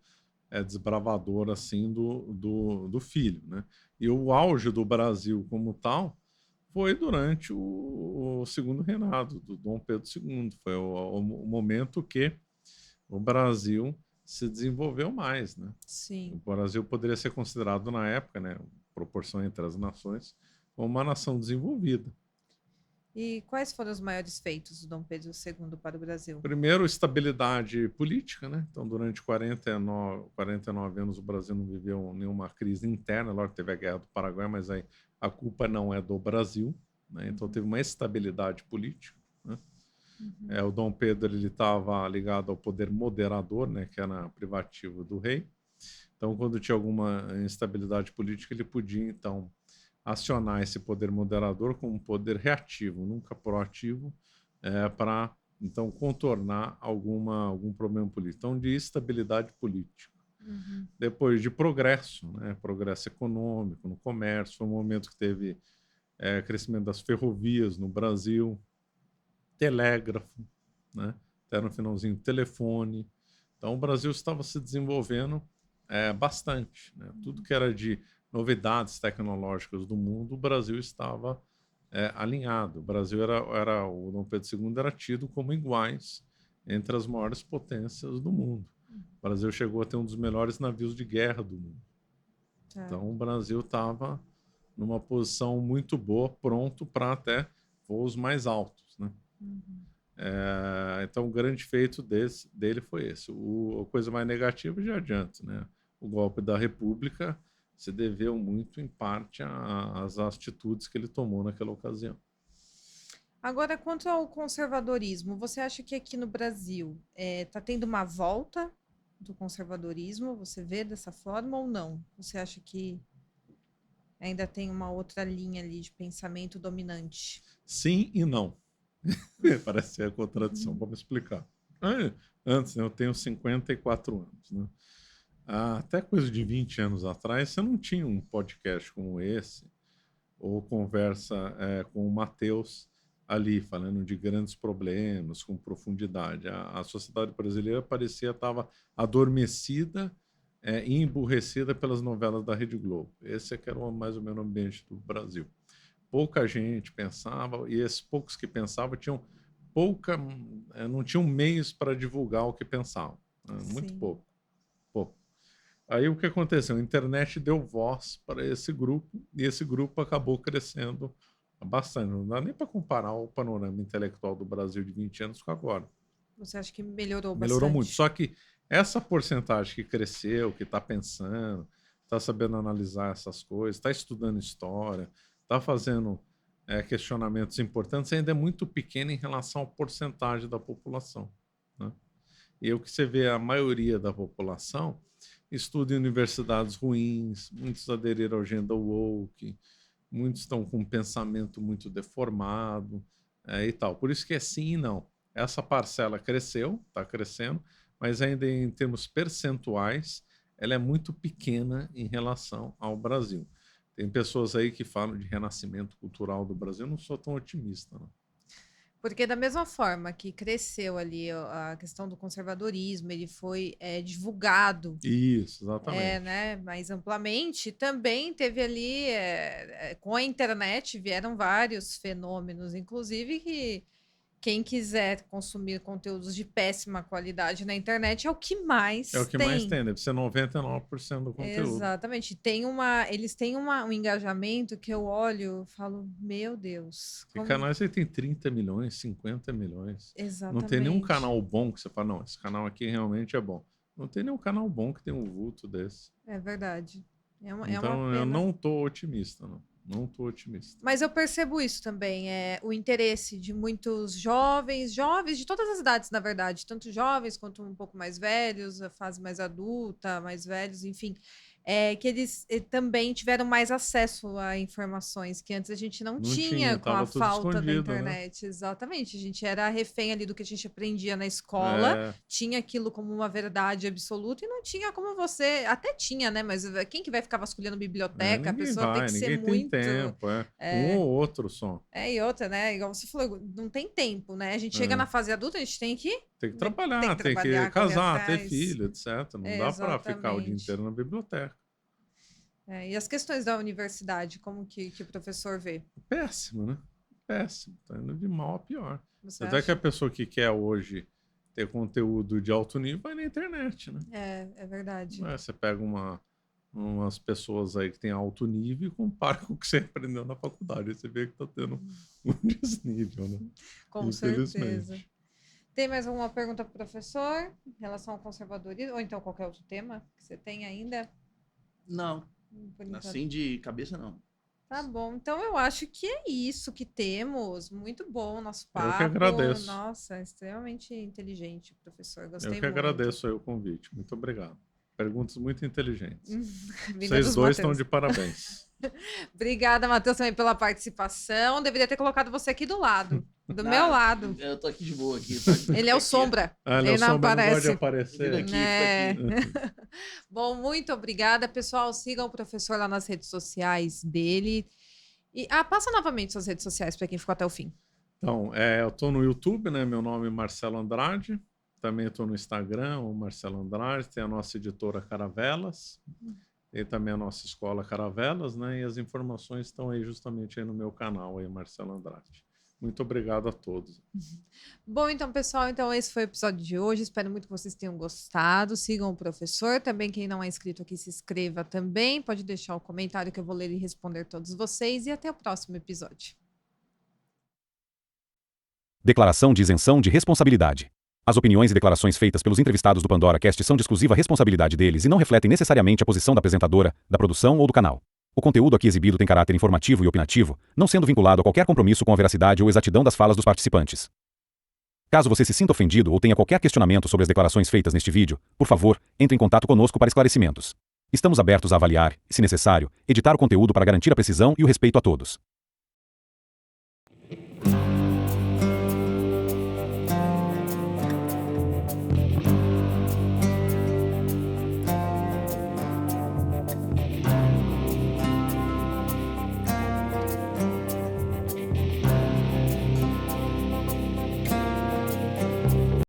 desbravador assim do filho, né? E o auge do Brasil como tal foi durante o segundo reinado do Dom Pedro II. Foi o momento que o Brasil se desenvolveu mais, né? Sim. O Brasil poderia ser considerado na época, né, proporção entre as nações, como uma nação desenvolvida. E quais foram os maiores feitos do Dom Pedro II para o Brasil? Primeiro, estabilidade política, né? Então, durante 49 anos, o Brasil não viveu nenhuma crise interna. Lógico, teve a Guerra do Paraguai, mas aí a culpa não é do Brasil, né? Então, teve uma estabilidade política, né? O Dom Pedro ele estava ligado ao poder moderador, né? Que era privativo do rei. Então, quando tinha alguma instabilidade política, ele podia, então, acionar esse poder moderador como um poder reativo, nunca proativo, para, então, contornar algum problema político. Então, de estabilidade política. Depois de progresso, né? Progresso econômico, no comércio, foi um momento que teve crescimento das ferrovias no Brasil, telégrafo, né? Até no finalzinho, telefone. Então, o Brasil estava se desenvolvendo bastante, né? Tudo que era de novidades tecnológicas do mundo, o Brasil estava alinhado. O Brasil o Dom Pedro II era tido como iguais entre as maiores potências do mundo. O Brasil chegou a ter um dos melhores navios de guerra do mundo. Então, o Brasil estava numa posição muito boa, pronto para até voos mais altos, né? Então, o grande feito dele foi esse. A coisa mais negativa, já adianto, né? O golpe da República se deveu muito, em parte, às atitudes que ele tomou naquela ocasião. Agora, quanto ao conservadorismo, você acha que aqui no Brasil está tendo uma volta do conservadorismo? Você vê dessa forma ou não? Você acha que ainda tem uma outra linha ali de pensamento dominante? Sim e não. Parece ser a contradição. Vamos explicar. Antes, né, eu tenho 54 anos, né? Até coisa de 20 anos atrás, você não tinha um podcast como esse, ou conversa com o Matheus ali, falando de grandes problemas, com profundidade. A sociedade brasileira parecia estava adormecida e emburrecida pelas novelas da Rede Globo. Esse que era mais ou menos o ambiente do Brasil. Pouca gente pensava, e esses poucos que pensavam não tinham meios para divulgar o que pensavam. Muito pouco. Aí o que aconteceu? A internet deu voz para esse grupo, e esse grupo acabou crescendo bastante. Não dá nem para comparar o panorama intelectual do Brasil de 20 anos com agora. Você acha que melhorou bastante? Melhorou muito. Só que essa porcentagem que cresceu, que está pensando, está sabendo analisar essas coisas, está estudando história, está fazendo questionamentos importantes, ainda é muito pequena em relação à porcentagem da população, né? E o que você vê, a maioria da população estuda em universidades ruins, muitos aderiram à agenda woke, muitos estão com um pensamento muito deformado e tal. Por isso que é sim e não. Essa parcela cresceu, está crescendo, mas ainda em termos percentuais, ela é muito pequena em relação ao Brasil. Tem pessoas aí que falam de renascimento cultural do Brasil, eu não sou tão otimista, não. Porque da mesma forma que cresceu ali a questão do conservadorismo, ele foi divulgado. Isso, exatamente. Né, mais amplamente, também teve ali, com a internet, vieram vários fenômenos, inclusive quem quiser consumir conteúdos de péssima qualidade na internet é o que mais tem. É o que mais tem, deve ser 99% do conteúdo. Exatamente. Eles têm um engajamento que eu olho e falo, meu Deus. E canais aí tem 30 milhões, 50 milhões. Exatamente. Não tem nenhum canal bom que você fala, não, esse canal aqui realmente é bom. Não tem nenhum canal bom que tenha um vulto desse. É verdade. É uma Então pena. eu não tô otimista, não. Não tô otimista. Mas eu percebo isso também, o interesse de muitos jovens de todas as idades, na verdade, tanto jovens quanto um pouco mais velhos, a fase mais adulta, mais velhos, enfim, que eles também tiveram mais acesso a informações que antes a gente não tinha com a tava tudo falta da escondido, internet. Exatamente, a gente era refém ali do que a gente aprendia na escola, tinha aquilo como uma verdade absoluta e não tinha como você, até tinha, né, mas quem que vai ficar vasculhando biblioteca? A pessoa tem que ser muito... Tem tempo, um ou outro só. E outra, né, igual você falou, não tem tempo, né, a gente chega na fase adulta, a gente tem que... Tem que trabalhar, tem que casar, ter filho, etc. Não dá para ficar o dia inteiro na biblioteca. E as questões da universidade, como que o professor vê? Péssimo, né? Péssimo. Tá indo de mal a pior. Você Até acha? que a pessoa que quer hoje ter conteúdo de alto nível vai na internet, né? É verdade. Você pega umas pessoas aí que têm alto nível e compara com o que você aprendeu na faculdade. Aí você vê que tá tendo um desnível, né? Com certeza. Tem mais alguma pergunta para o professor em relação ao conservadorismo? Ou então qualquer outro tema que você tem ainda? Não. Assim de cabeça, não. Tá bom. Então eu acho que é isso que temos. Muito bom o nosso papo. Eu que agradeço. Nossa, extremamente inteligente, professor. Gostei muito. Eu que agradeço aí o convite. Muito obrigado. Perguntas muito inteligentes. Vinda Vocês dos dois Mateus. estão de parabéns. Obrigada, Matheus, também pela participação. Deveria ter colocado você aqui do lado. Do meu lado. Eu tô aqui de boa aqui. Tá? Ele é o sombra. Ele é o não sombra, aparece. não pode aparecer. Aqui, Bom, muito obrigada, pessoal. Sigam o professor lá nas redes sociais dele. E passa novamente suas redes sociais para quem ficou até o fim. Então, eu tô no YouTube, né? Meu nome é Marcelo Andrade. Também estou no Instagram, o Marcelo Andrade. Tem a nossa editora Caravelas. Tem também a nossa escola Caravelas, né? E as informações estão aí justamente aí no meu canal, aí, Marcelo Andrade. Muito obrigado a todos. Bom, então, pessoal, esse foi o episódio de hoje. Espero muito que vocês tenham gostado. Sigam o professor. Também, quem não é inscrito aqui, se inscreva também. Pode deixar o comentário que eu vou ler e responder todos vocês. E até o próximo episódio. Declaração de isenção de responsabilidade. As opiniões e declarações feitas pelos entrevistados do Pandora Cast são de exclusiva responsabilidade deles e não refletem necessariamente a posição da apresentadora, da produção ou do canal. O conteúdo aqui exibido tem caráter informativo e opinativo, não sendo vinculado a qualquer compromisso com a veracidade ou exatidão das falas dos participantes. Caso você se sinta ofendido ou tenha qualquer questionamento sobre as declarações feitas neste vídeo, por favor, entre em contato conosco para esclarecimentos. Estamos abertos a avaliar e, se necessário, editar o conteúdo para garantir a precisão e o respeito a todos.